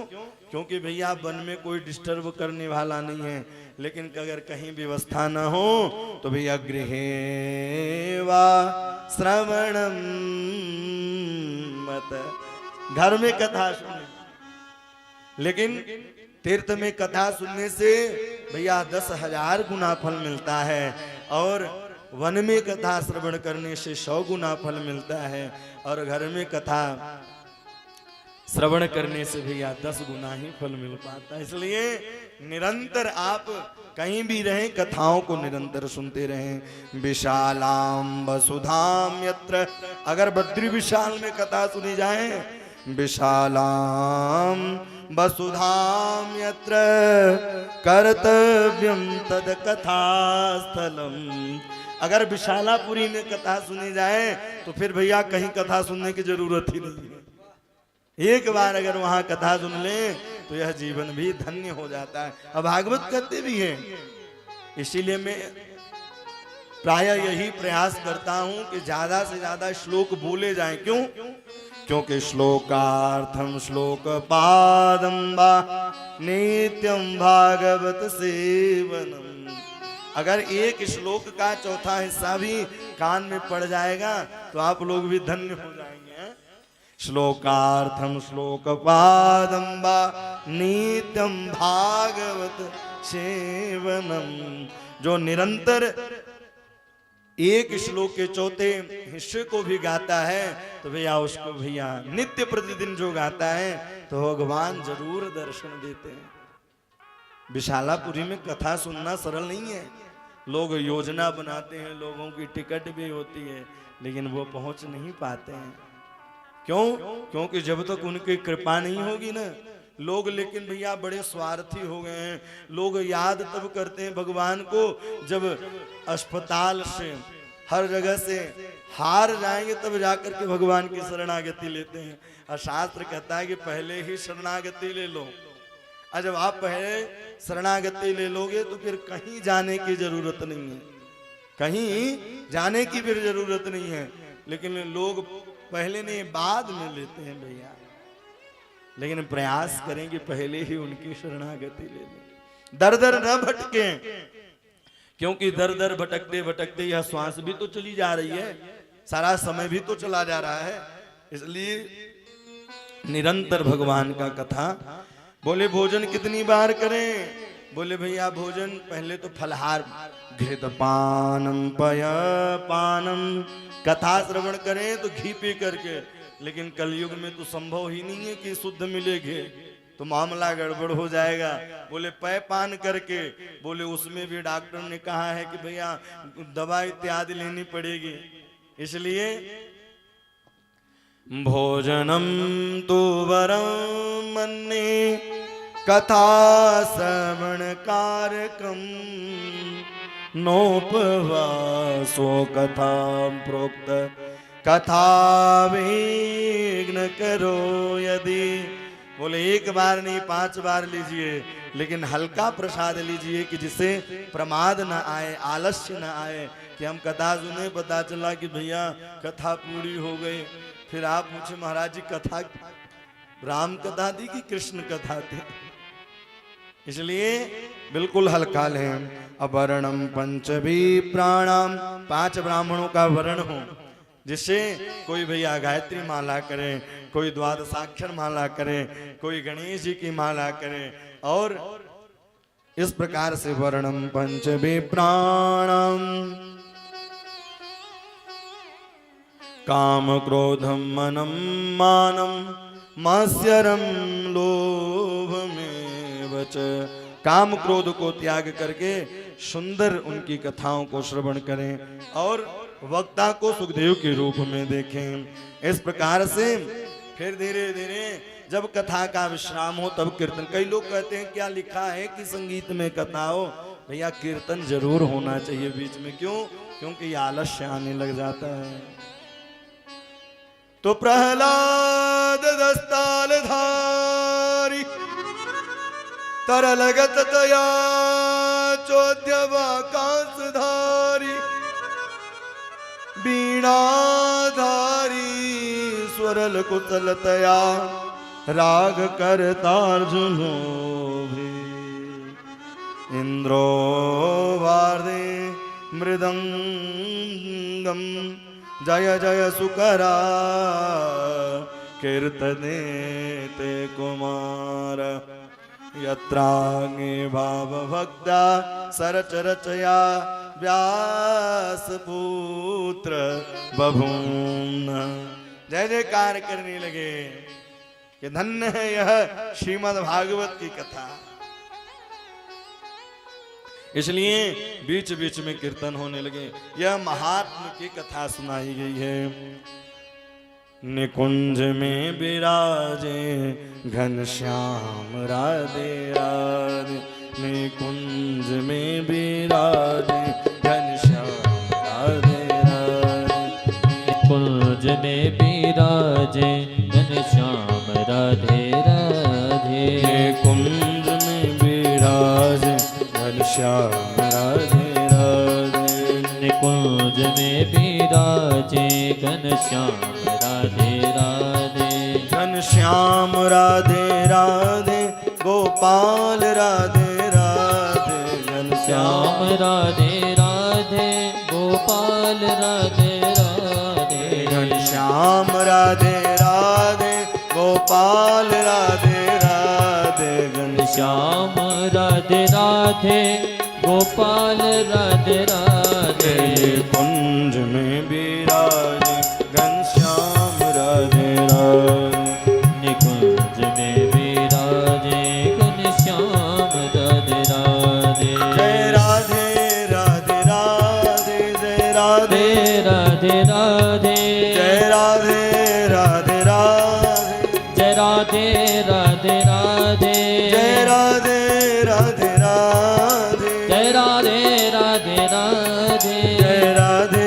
क्योंकि भैया वन में कोई डिस्टर्ब करने वाला नहीं है। लेकिन अगर कहीं व्यवस्था न हो तो भैया गृहे वा श्रवणम मत, घर में कथा सुने। लेकिन तीर्थ में कथा सुनने से भैया 10,000 गुना फल मिलता है और वन में कथा श्रवण करने से 100 गुना फल मिलता है और घर में कथा श्रवण करने से भैया 10 गुना ही फल मिल पाता है। इसलिए निरंतर आप कहीं भी रहें कथाओं को निरंतर सुनते रहें। विशालाम वसुधाम यत्र, अगर बद्री विशाल में कथा सुनी जाए, विशालाम वसुधाम यत्र कर्तव्यम तद कथास्थलम। अगर विशालापुरी में कथा सुनी जाए तो फिर भैया कहीं कथा सुनने की जरूरत ही नहीं है। एक बार अगर वहां कथा सुन ले तो यह जीवन भी धन्य हो जाता है। अब भागवत कहते भी हैं, इसीलिए मैं प्राय यही प्रयास करता हूं कि ज्यादा से ज्यादा श्लोक बोले जाएं। क्यों? क्योंकि श्लोकार्थम श्लोक पादम वा नित्यम भागवत सेवनम। अगर एक श्लोक का चौथा हिस्सा भी कान में पड़ जाएगा तो आप लोग भी धन्य हो जाएंगे। श्लोकार्थम श्लोक पादम वा नित्यम भागवत सेवनम। जो निरंतर एक श्लोक के चौथे हिस्से को भी गाता है तो भैया उसको भैया नित्य प्रतिदिन जो गाता है तो भगवान जरूर दर्शन देते हैं। विशालापुरी में कथा सुनना सरल नहीं है। लोग योजना बनाते हैं, लोगों की टिकट भी होती है, लेकिन वो पहुंच नहीं पाते हैं। क्यों? क्योंकि जब तक उनकी कृपा नहीं होगी ना, लोग लेकिन भैया बड़े स्वार्थी हो गए हैं। लोग याद तब करते हैं भगवान को जब अस्पताल से हर जगह से हार जाएंगे तब जाकर के भगवान की शरणागति लेते हैं। और शास्त्र कहता है कि पहले ही शरणागति ले लो। और जब आप पहले शरणागति ले लोगे तो फिर कहीं जाने की जरूरत नहीं है, कहीं जाने की फिर जरूरत नहीं है। लेकिन लोग पहले नहीं बाद में लेते हैं भैया। लेकिन प्रयास करें कि पहले ही उनकी शरणागति ले लें, दर दर न भटके। क्योंकि दर दर भटकते भटकते यह श्वास भी तो चली जा रही है, सारा समय भी तो चला जा रहा है। इसलिए निरंतर भगवान का कथा। बोले भोजन कितनी बार करें? बोले भैया भोजन पहले तो फलहार घृत पानम पय पानम, कथा श्रवण करें तो घी पी करके। लेकिन कलयुग में तो संभव ही नहीं है कि शुद्ध मिले घी, तो मामला गड़बड़ हो जाएगा। बोले पय पान करके। बोले उसमें भी डॉक्टर ने कहा है कि भैया दवा इत्यादि लेनी पड़ेगी। इसलिए भोजनम तो वरम मन्ये कथा श्रवण कारकम, नोपवासो कथा प्रोक्त कथा विघ्न करो यदि। बोले एक बार नहीं 5 बार लीजिए, लेकिन हल्का प्रसाद लीजिए कि जिससे प्रमाद न आए, आलस्य न आए। कि हम कथा सुने, पता चला कि भैया कथा पूरी हो गई, फिर आप पूछे महाराज जी कथा राम कथा थी कि कृष्ण कथा थी। इसलिए बिल्कुल हल्का लें। अवर्णम पंचभी प्राणाम, 5 ब्राह्मणों का वर्ण हो, जिससे कोई भैया गायत्री माला करे, कोई द्वादशाक्षर माला करे, कोई गणेश जी की माला करे। और इस प्रकार से वर्णम पंचभी प्राणम काम क्रोधम मनम मानम मास्यरम लोभ में वच। काम क्रोध को त्याग करके सुंदर उनकी कथाओं को श्रवण करें और वक्ता को सुखदेव के रूप में देखें। इस प्रकार से फिर धीरे धीरे जब कथा का विश्राम हो तब कीर्तन। कई लोग कहते हैं क्या लिखा है कि संगीत में कथा हो? भैया कीर्तन जरूर होना चाहिए बीच में। क्यों? क्योंकि आलस्य आने लग जाता है। तो प्रहलाद दस्ताल धारी तरलगत तया चौद्यवाकाश धारी वीणाधारी स्वरल कुशलतया राग करतार्जुनो भी। इंद्रो वार्दे मृदंगम जय जय सुकरा कीर्तने ते कुमार। यत्रांगे भाव भक्ता सरच रचया व्यास पुत्र बभून। जय जयकार करने लगे कि धन्य है यह श्रीमद् भागवत की कथा। इसलिए बीच बीच में कीर्तन होने लगे। यह महात्मा की कथा सुनाई गई है। निकुंज में विराजे घनश्याम राधे राधे, निकुंज में विराजे घनश्याम राधे राधे, निकुंज में विराजे घनश्याम राधे राधे, निकुंज में विराजे घनश्याम राधे राधे, निकुंज में विराजे घनश्याम राधे राधे, घनश्याम राधे राधे गोपाल राधे राधे, श्याम राधे राधे गोपाल राधे राधे, घनश्याम राधे राधे गोपाल राधे राधे, घनश्याम घनश्याम राधे राधे गोपाल राधे राधे कुंज में विराजे घनश्याम राधे राधे निकुंज में विराजे घनश्याम राधे राधे जय राधे राधे राधे जय राधे राधे राधे जय राधे राधे राधे जय राधे राधे राधे जय राधे राधे राधे जय राधे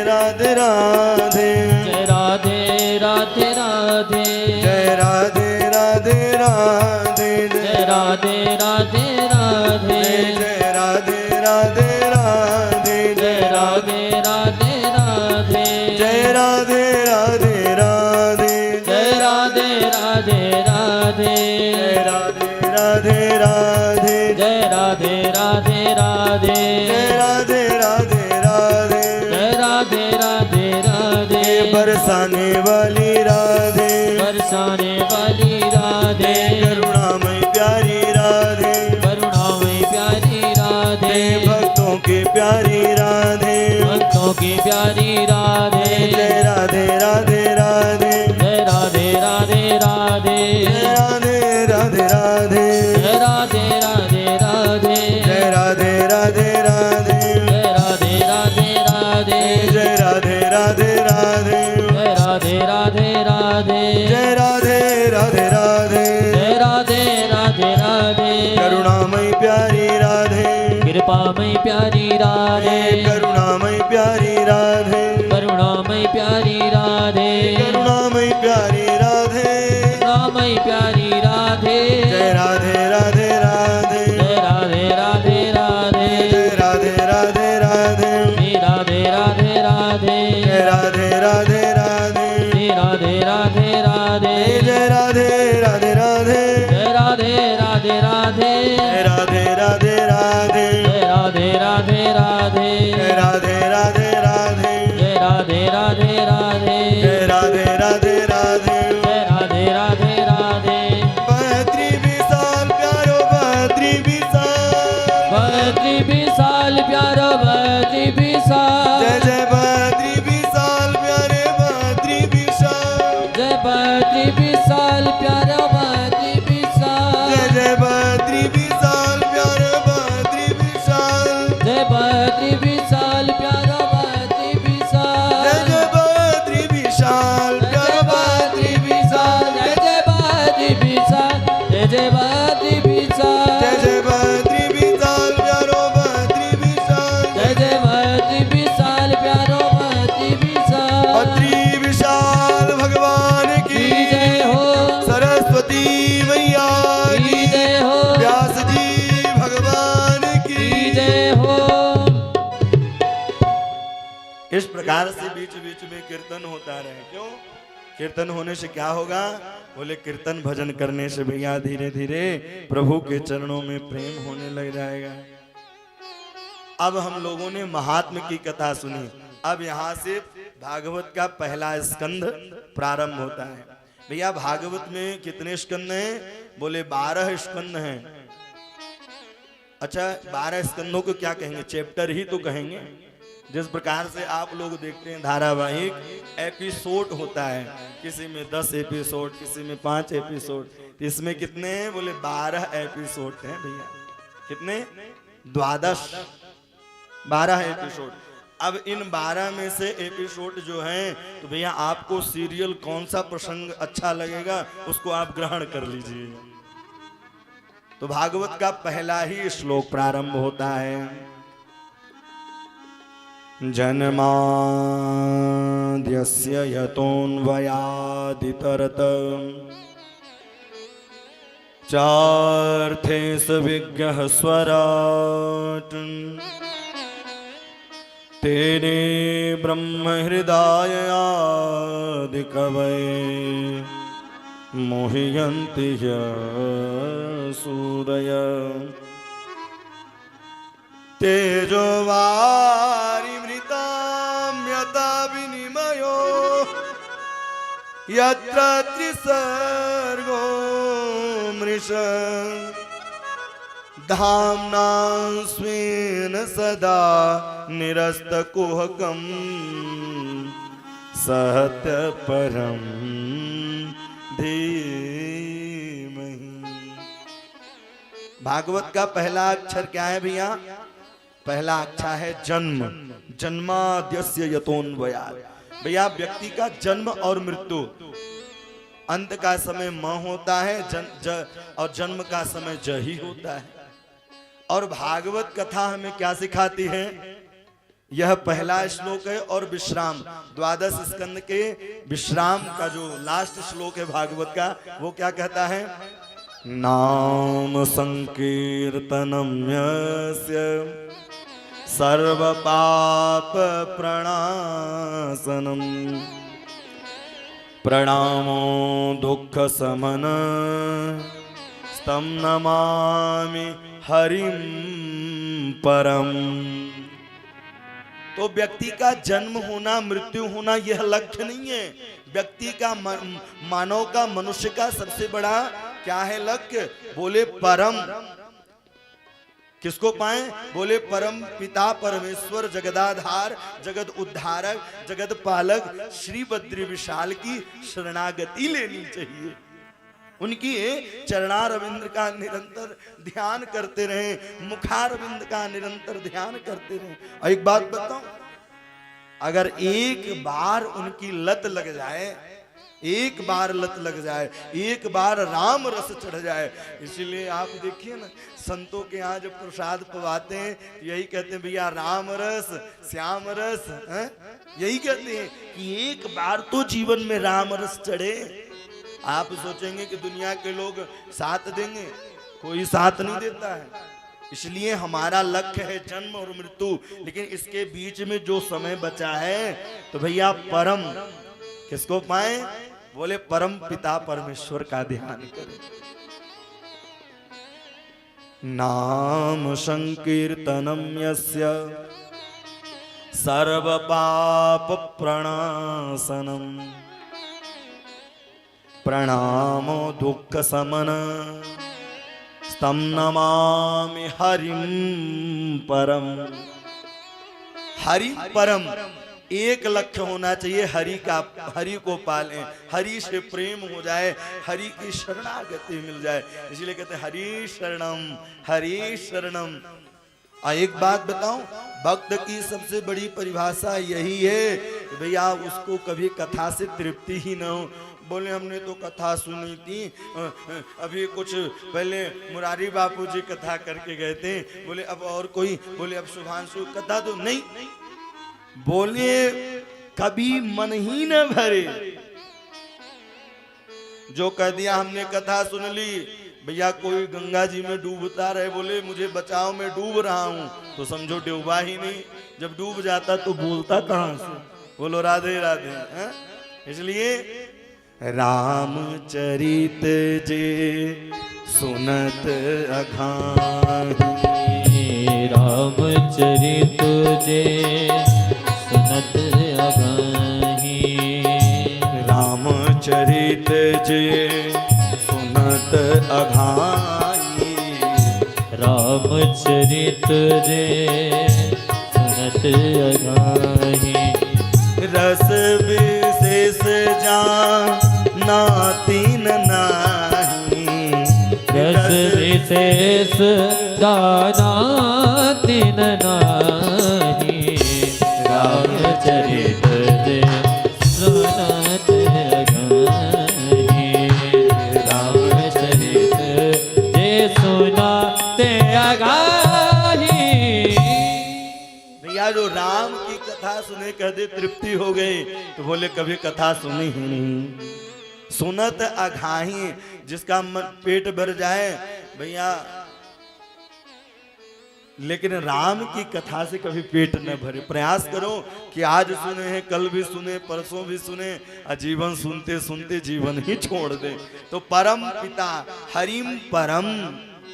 राधे राधे जय राधे राधे राधे जय राधे राधे राधे जय राधे राधे राधे जय राधे राधे राधे जय राधे राधे राधे जय राधे राधे राधे जय राधे राधे राधे जय राधे राधे राधे जय राधे राधे राधे जय राधे राधे राधे जय राधे राधे राधे जय राधे राधे राधे बरसाने वाली राधे बरसाने वाली राधे करुणामय प्यारी राधे करुणामय प्यारी राधे भक्तों की प्यारी राधे भक्तों की प्यारी राधे जय राधे राधे राधे जय राधे राधे राधे जय राधे राधे राधे जय राधे राधे राधे जय राधे राधे राधे जय राधे राधे राधे जय राधे राधे राधे जय राधे राधे राधे जय राधे राधे राधे जय राधे राधे राधे करुणामय प्यारी राधे कृपामय प्यारी राधे करुणामय प्यारी राधे करुणामय प्यारी राधे करुणामय प्यारी राधे करुणामय प्यारी राधे जय राधे राधे राधे जय राधे राधे राधे जय राधे राधे राधे श्री राधे राधे राधे जय राधे राधे राधे श्री राधे राधे राधे जय राधे राधे राधे जय राधे राधे राधे जय राधे राधे राधे जय राधे राधे राधे जय राधे राधे राधे जय राधे राधे राधे जय राधे राधे राधे जय राधे राधे राधे बद्री विशाल प्यारो बद्री विशाल प्यारो बद्री विशाल जय जय बद्री विशाल प्यारे बद्री विशाल जय बद्री विशाल प्यारो बद्री विशाल जय जय बद्री विशाल प्यारे बद्री विशाल जय बद्री विशाल प्यारो बद्री विशाल जय जय बद्री विशाल प्यारे बद्री विशाल जय जय बद्री विशाल जय जय बद्री विशाल जय जय बद्री विशाल प्यारो बद्री विशाल जय जय बद्री विशाल प्यारो बद्री विशाल बद्री विशाल भगवान की जय हो सरस्वती मैया की जय हो व्यास जी भगवान की जय हो इस प्रकार से बीच बीच में कीर्तन होता रहे। क्यों? कीर्तन होने से क्या होगा? बोले कीर्तन भजन करने से भैया धीरे धीरे प्रभु के चरणों में प्रेम होने लग जाएगा। अब हम लोगों ने महात्म की कथा सुनी। अब यहाँ से भागवत का पहला स्कंध प्रारंभ होता है। भैया भागवत में कितने स्कंद हैं? बोले 12 स्कंद हैं। अच्छा 12 स्कंदों को क्या कहेंगे? चैप्टर ही तो कहेंगे। जिस प्रकार से आप लोग देखते हैं धारावाहिक एपिसोड होता है, किसी में 10 एपिसोड, किसी में 5 एपिसोड, इसमें कितने हैं? बोले 12 एपिसोड हैं भैया। कितने? 12 एपिसोड। अब इन 12 में से एपिसोड जो हैं, तो भैया आपको सीरियल कौन सा प्रसंग अच्छा लगेगा उसको आप ग्रहण कर लीजिए। तो भागवत का पहला ही श्लोक प्रारंभ होता है। जन्माद्यस्य यतोऽन्वयादितरत चार्थेष विज्ञः स्वराट् तेने ब्रह्म हृदय आदि कवये मोहयन्ति सूरय तेजो वारिमृताम्यता विनिमयो यत्र त्रिसर्गो मृष धाम्ना स्वेन सदा निरस्तकुहकम् सत्य परम धीमहि। भागवत का पहला अक्षर क्या है भैया? पहला अक्षर है जन्म। जन्माद्यस्य यतोन्वयात्। भैया व्यक्ति का जन्म और मृत्यु, अंत का समय म होता है और जन्म का समय ज ही होता है। और भागवत कथा हमें क्या सिखाती है? यह पहला श्लोक है और विश्राम, द्वादश स्कंद के विश्राम का जो लास्ट श्लोक है भागवत का, वो क्या कहता है? नाम संकीर्तनम यस्य सर्व पाप प्रणाशनम प्रणामो दुख समन स्तम नमामि हरिम परम। तो व्यक्ति का जन्म होना मृत्यु होना यह लक्ष्य नहीं है। व्यक्ति का मानव का मनुष्य का सबसे बड़ा क्या है लक्ष्य? बोले परम। किसको पाए? बोले परम पिता परमेश्वर जगदाधार जगत उद्धारक जगत पालक श्री बद्री विशाल की शरणागति लेनी चाहिए। उनकी चरणारविंद का निरंतर ध्यान करते रहे, मुखारविंद का निरंतर ध्यान करते रहे। और एक बात बताऊं, अगर एक बार उनकी लत लग जाए, एक बार लत लग जाए, एक बार राम रस चढ़ जाए, इसीलिए आप देखिए ना संतों के यहाँ जब प्रसाद पवाते हैं यही कहते हैं भैया राम रस श्याम रस, यही कहते हैं कि एक बार तो जीवन में राम रस चढ़े। आप सोचेंगे कि दुनिया के लोग साथ देंगे, कोई साथ नहीं देता है। इसलिए हमारा लक्ष्य है जन्म और मृत्यु, लेकिन इसके बीच में जो समय बचा है तो भैया परम किसको पाए? बोले परम पिता परमेश्वर का ध्यान करें। नाम संकीर्तनम यस्य सर्व पाप प्रणाशनम प्रणामो दुख समन स्तम नमामि हरिम परम। हरि परम एक लक्ष्य होना चाहिए, हरि को पालें, हरि से प्रेम हो जाए, हरि की शरणागति मिल जाए। इसलिए कहते हैं हरि शरणम हरि शरणम। एक बात बताऊं, भक्त की सबसे बड़ी परिभाषा यही है कि भैया उसको कभी कथा से तृप्ति ही न हो। बोले हमने तो कथा सुनी थी, अभी कुछ पहले मुरारी बापू जी कथा करके गए थे। बोले अब और कोई? बोले अब शुभांशु कथा तो नहीं। बोले कभी मन ही न भरे, जो कह दिया हमने कथा सुन ली। भैया कोई गंगा जी में डूबता रहे, बोले मुझे बचाओ मैं डूब रहा हूं, तो समझो डूबा ही नहीं। जब डूब जाता तो बोलता कहां से? बोलो राधे राधे। इसलिए रामचरित जे सुनत अघाही, रामचरित जे सुनत अघाही, रामचरित जे सुनत अघाही, रामचरित जे सुनत अघाही। रस विशेष जाना तीन नाही, रस विशेष जाना तीन नाही, रामचरित जे सुनत अघाही, रामचरित जे सुनत अघाही। भैया जो राम की कथा सुने कहते तृप्ति हो गई, तो बोले कभी कथा सुनी ही नहीं। सुनत अघाही, जिसका पेट भर जाए भैया, लेकिन राम की कथा से कभी पेट न भरे। प्रयास करो कि आज सुने हैं, कल भी सुने, परसों भी सुने, जीवन सुनते सुनते जीवन ही छोड़ दे। तो परम पिता हरिम परम,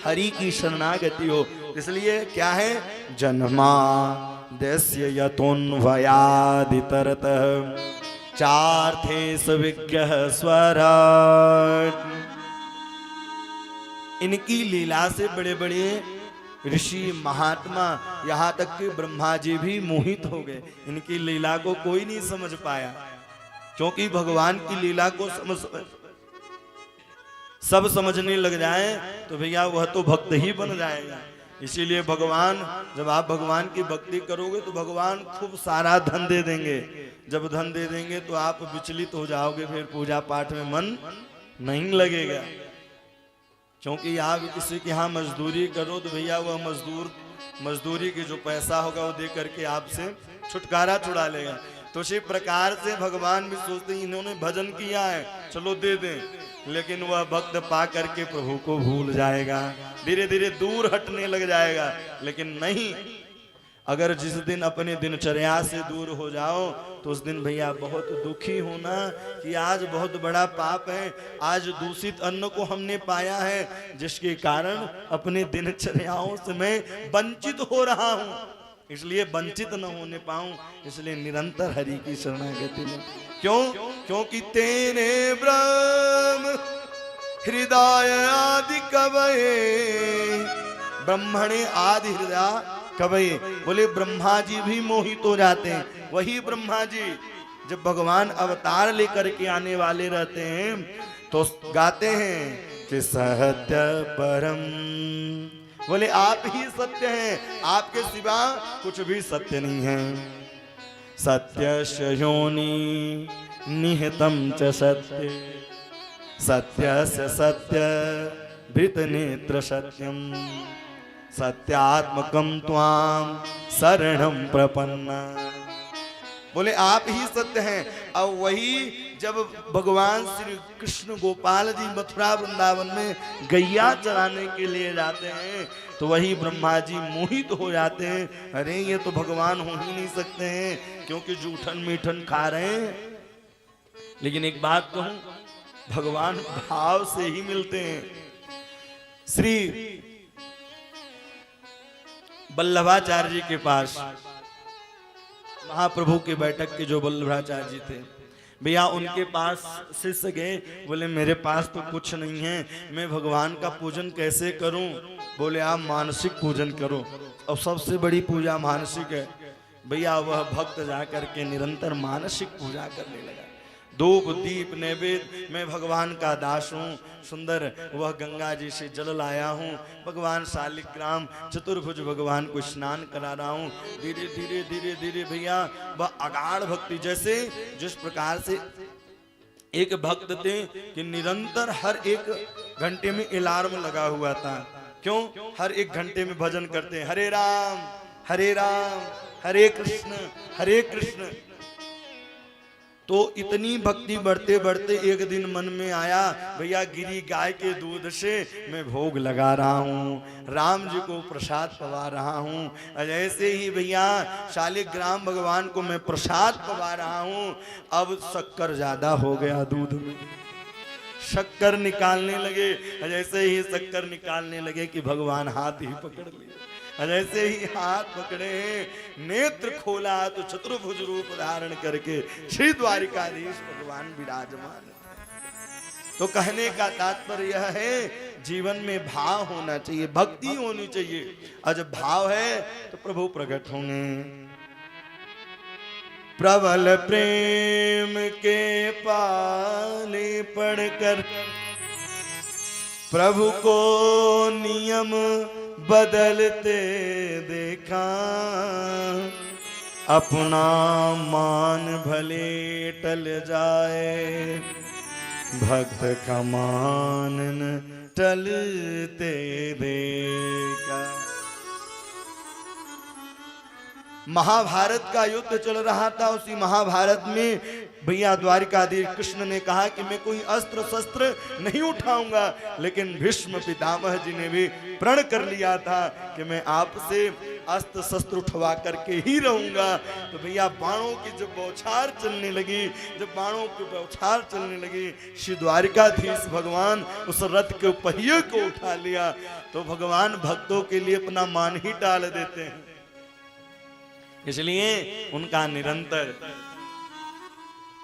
हरि की शरणागति हो। इसलिए क्या है? जन्मा देस्य यतोन्वयादितरतः चार्थे सविज्ञः स्वराट। इनकी लीला से बड़े बड़े ऋषि महात्मा यहाँ तक कि ब्रह्मा जी भी मोहित हो गए। इनकी लीला को कोई नहीं समझ पाया, क्योंकि भगवान की लीला को सब समझने लग जाए तो भैया वह तो भक्त ही बन जाएगा। इसीलिए भगवान, जब आप भगवान की भक्ति करोगे तो भगवान खूब सारा धन दे देंगे। जब धन दे देंगे तो आप विचलित हो जाओगे, फिर पूजा पाठ में मन नहीं लगेगा। क्योंकि आप किसी के यहाँ मजदूरी करो तो भैया वह मजदूरी की जो पैसा होगा वो दे करके आपसे छुटकारा छुड़ा लेगा। तो इसी प्रकार से भगवान भी सोचते हैं इन्होंने भजन किया है, चलो दे दें, लेकिन वह भक्त पा करके प्रभु को भूल जाएगा, धीरे धीरे दूर हटने लग जाएगा। लेकिन नहीं, अगर जिस दिन अपने दिनचर्या से दूर हो जाओ तो उस दिन भैया बहुत दुखी होना कि आज बहुत बड़ा पाप है, आज दूषित अन्न को हमने पाया है, जिसके कारण अपने दिनचर्याओं से मैं वंचित हो रहा हूँ। इसलिए वंचित न होने पाऊं, इसलिए निरंतर हरि की शरणागति में। क्यों? क्योंकि तेने ब्रह्म हृदय आदि कवये, ब्रह्मणे आदि हृदय कवये। बोले ब्रह्मा जी भी मोहित हो जाते हैं। वही ब्रह्मा जी जब भगवान अवतार लेकर के आने वाले रहते हैं तो गाते हैं कि सत्य परम, बोले आप ही सत्य हैं, आपके सिवा कुछ भी सत्य नहीं है। सत्य योनि निहितम च सत्य, सत्यस्य सत्य भृत नेत्र सत्यम, सत्यात्मकम त्वाम शरणम प्रपन्ना। बोले आप ही सत्य हैं। और वही जब भगवान श्री कृष्ण गोपाल जी मथुरा वृंदावन में गैया चराने के लिए जाते हैं तो वही ब्रह्मा जी मोहित हो जाते हैं। अरे ये तो भगवान हो ही नहीं सकते हैं, क्योंकि जूठन मीठन खा रहे हैं। लेकिन एक बात कहूं, भगवान भाव से ही मिलते हैं। श्री वल्लभाचार्य जी के पास महाप्रभु के बैठक के जो वल्लभाचार्य जी थे भैया, उनके पास शिष्य गए, बोले मेरे पास तो कुछ नहीं है, मैं भगवान का पूजन कैसे करूं? बोले आप मानसिक पूजन करो। और सबसे बड़ी पूजा मानसिक है भैया। वह भक्त जाकर के निरंतर मानसिक पूजा करने लगा। धूप दीप नैवेद्य, मैं भगवान का दास हूँ, सुंदर वह गंगा जी से जल लाया हूँ, भगवान शालिग्राम चतुर्भुज भगवान को स्नान करा रहा हूँ। धीरे धीरे धीरे धीरे भैया वह अगाढ़ भक्ति, जैसे जिस प्रकार से एक भक्त थे कि निरंतर हर एक घंटे में अलार्म लगा हुआ था। क्यों? हर एक घंटे में भजन करते हैं, हरे राम हरे कृष्ण। तो इतनी भक्ति बढ़ते बढ़ते एक दिन मन में आया, भैया गिरी गाय के दूध से मैं भोग लगा रहा हूँ, राम जी को प्रसाद पवा रहा हूँ। ऐसे ही भैया शालिग्राम भगवान को मैं प्रसाद पवा रहा हूँ। अब शक्कर ज्यादा हो गया दूध में, शक्कर निकालने लगे। जैसे ही शक्कर निकालने लगे कि भगवान हाथ ही पकड़ लिए। जैसे ही हाथ पकड़े, नेत्र खोला तो चतुर्भुज रूप धारण करके श्री द्वारिकाधीश भगवान विराजमान। तो कहने का तात्पर्य यह है, जीवन में भाव होना चाहिए, भक्ति होनी चाहिए। और जब भाव है तो प्रभु प्रकट होंगे। प्रबल प्रेम के पाले पढ़कर प्रभु को नियम बदलते देखा, अपना मान भले टल जाए, भक्त का मान न टलते देखा। महाभारत का युद्ध चल रहा था। उसी महाभारत में भैया द्वारिकाधीश कृष्ण ने कहा कि मैं कोई अस्त्र शस्त्र नहीं उठाऊंगा, लेकिन भीष्म पितामह जी ने भी प्रण कर लिया था कि मैं आपसे अस्त्र शस्त्र उठवा करके ही रहूंगा। तो भैया बाणों की जब बौछार चलने लगी, श्री द्वारिकाधीश भगवान उस रथ के पहिए को उठा लिया। तो भगवान भक्तों के लिए अपना मान ही टाल देते हैं, इसलिए उनका निरंतर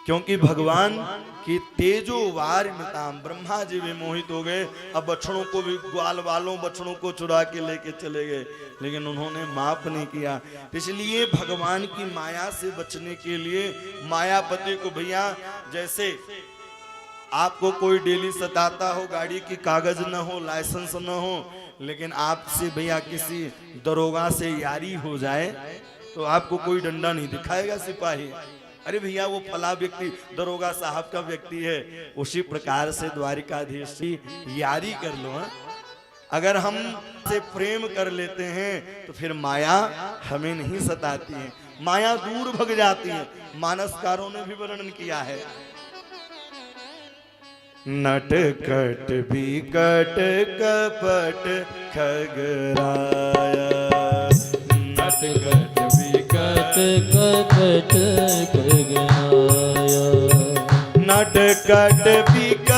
क्योंकि भगवान की तेजो वारिमताम, ब्रह्मा जी भी मोहित हो गए। अब बछड़ों को भी, ग्वाल वालों बछड़ों को चुरा के लेके चले गए, लेकिन उन्होंने माफ नहीं किया। इसलिए भगवान की माया से बचने के लिए मायापति को, भैया जैसे आपको कोई डेली सताता हो, गाड़ी की कागज न हो, लाइसेंस न हो, लेकिन आपसे भैया किसी दरोगा से यारी हो जाए तो आपको कोई डंडा नहीं दिखाएगा सिपाही, अरे भैया वो फला व्यक्ति दरोगा साहब का व्यक्ति है। उसी प्रकार से द्वारिकाधीश से यारी कर लो। अगर हम से प्रेम कर लेते हैं तो फिर माया हमें नहीं सताती है, माया दूर भग जाती है। मानसकारों ने भी वर्णन किया है, नटखट बिकट कपट खगराया, नटखट बिकट कपट खगराया, नटखट बिकट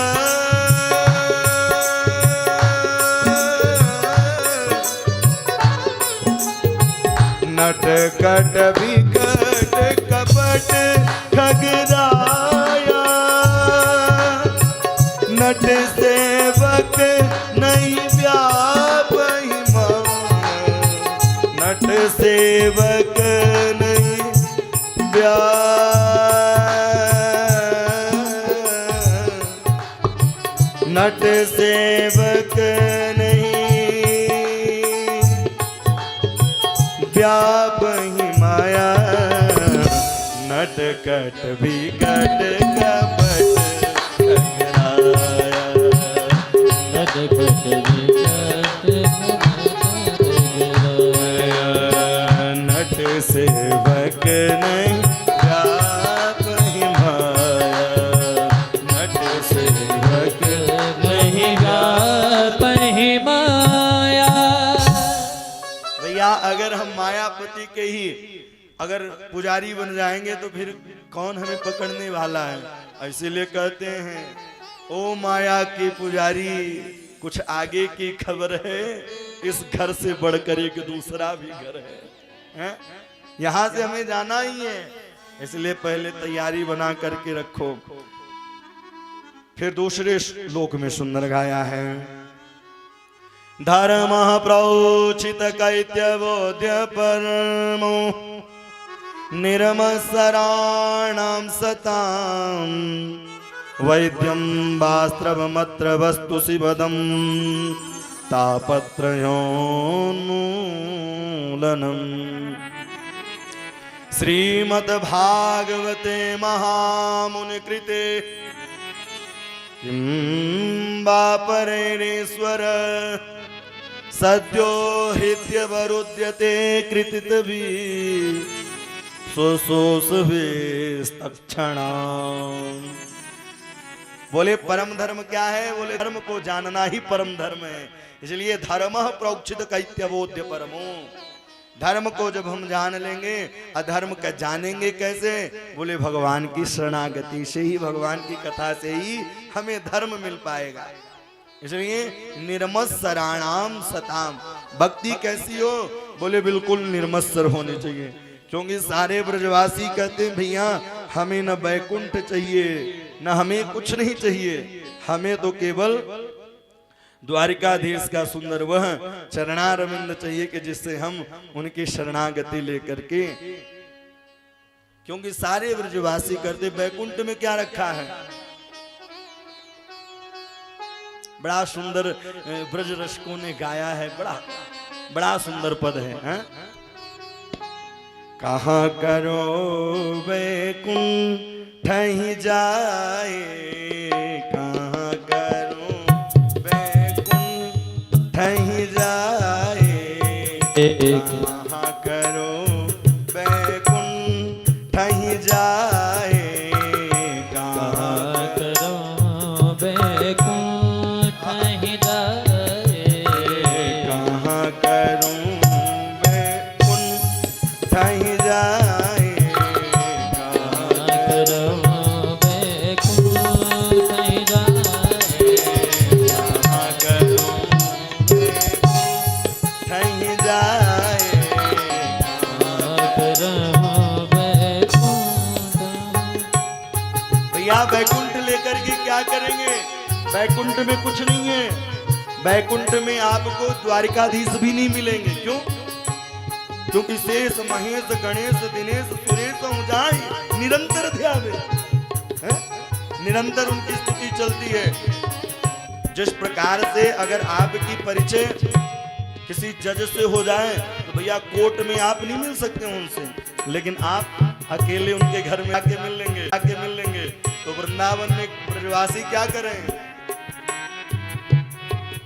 नटखट बिकट कपट खगराया, नट सेवक नहीं व्यापहि मन, नट सेवक नहीं नट सेवक नहीं व्यापहि माया, नटखट बिकट कपट खगराया, नटखट बिकट कपट खगराया, नट सेवक नहीं व्यापहि माया, नट सेवक नहीं व्यापहि माया। भैया अगर हम मायापति के ही अगर पुजारी बन जाएंगे तो फिर कौन हमें पकड़ने वाला है। इसीलिए कहते हैं ओ माया की पुजारी, कुछ आगे की खबर है, इस घर से बढ़कर एक दूसरा भी घर है? यहाँ से हमें जाना ही है, इसलिए पहले तैयारी बना करके रखो। फिर दूसरे श्लोक में सुंदर गाया है, धर्म प्रोचित कैत्यवोद्य परमो निर्मत्सराणां सतां, वैद्यं वास्त्रवमत्र वस्तु शिवदं तापत्रयोन्मूलनम्। श्रीमद्भागवते महामुनिकृते किं वा परेणेश्वर सद्यो हृद्यवरुध्यते कृतितवी सुसुस्वेस्तक्षणा। बोले परम धर्म क्या है? बोले धर्म को जानना ही परम धर्म है। इसलिए धर्म प्रोक्षित कैत्यवोद्य परमो, धर्म को जब हम जान लेंगे, अधर्म का जानेंगे कैसे? बोले भगवान की शरणागति से ही, भगवान की कथा से ही हमें धर्म मिल पाएगा। इसलिए निर्मत्सराणाम सताम, भक्ति कैसी हो? बोले बिल्कुल निर्मत्सर होनी चाहिए। क्योंकि सारे ब्रजवासी कहते हैं भैया हमें न बैकुंठ चाहिए, न हमें कुछ नहीं चाहिए, हमें तो केवल द्वारिकाधीश का सुंदर वह चरणारविंद चाहिए कि जिससे हम उनकी शरणागति लेकर के, क्योंकि सारे ब्रजवासी करते बैकुंठ में क्या रखा है? बड़ा सुंदर ब्रज रसिकों ने गाया है, बड़ा सुंदर पद है। कहाँ करो बैकुंठ ही जाए, कहाँ करो बैकुंठ ही जाए, कहाँ करो बैकुंठ ही जाए, कहाँ करो बैकुंठ ही जाए, कहाँ करूं बैकुंठ ही जाए, कहाँ करो बैकुंठ ही जाए, कहाँ करूं बैकुंठ ही जाए, बैकुंठ में कुछ नहीं है। बैकुंठ में आपको द्वारिकाधीश भी नहीं मिलेंगे। क्यों? क्योंकि शेष महेश गणेश दिनेश सुरेश जाए निरंतर ध्यावे, निरंतर उनकी स्तुति चलती है। जिस प्रकार से अगर आपकी परिचय किसी जज से हो जाए तो भैया कोर्ट में आप नहीं मिल सकते उनसे, लेकिन आप अकेले उनके घर में आके मिल लेंगे। तो वृंदावन में ब्रजवासी क्या करें?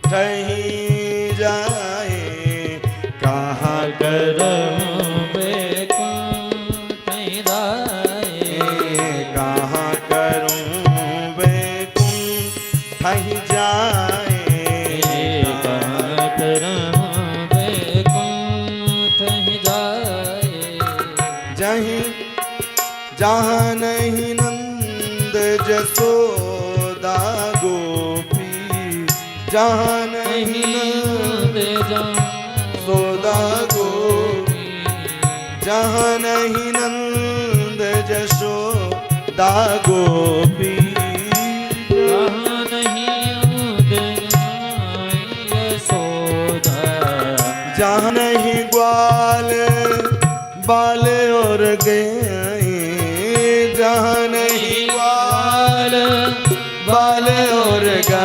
कहीं जाए कहाँ करूं बैकुंठ जाए, कहाँ करूं बैकुंठ जाए, कहाँ करूं बैकुंठ जाए। जहीं जहाँ नहीं नंद जसोदा गोपी, जहाँ नहीं नंद सोदा गोपी, जहाँ नहीं नंद जशोदा गोपी, जहाँ नहीं नंद यशोदा, जहाँ नहीं ग्वाल बाल और गाय, जहाँ नहीं ग्वाल बाल और गाय,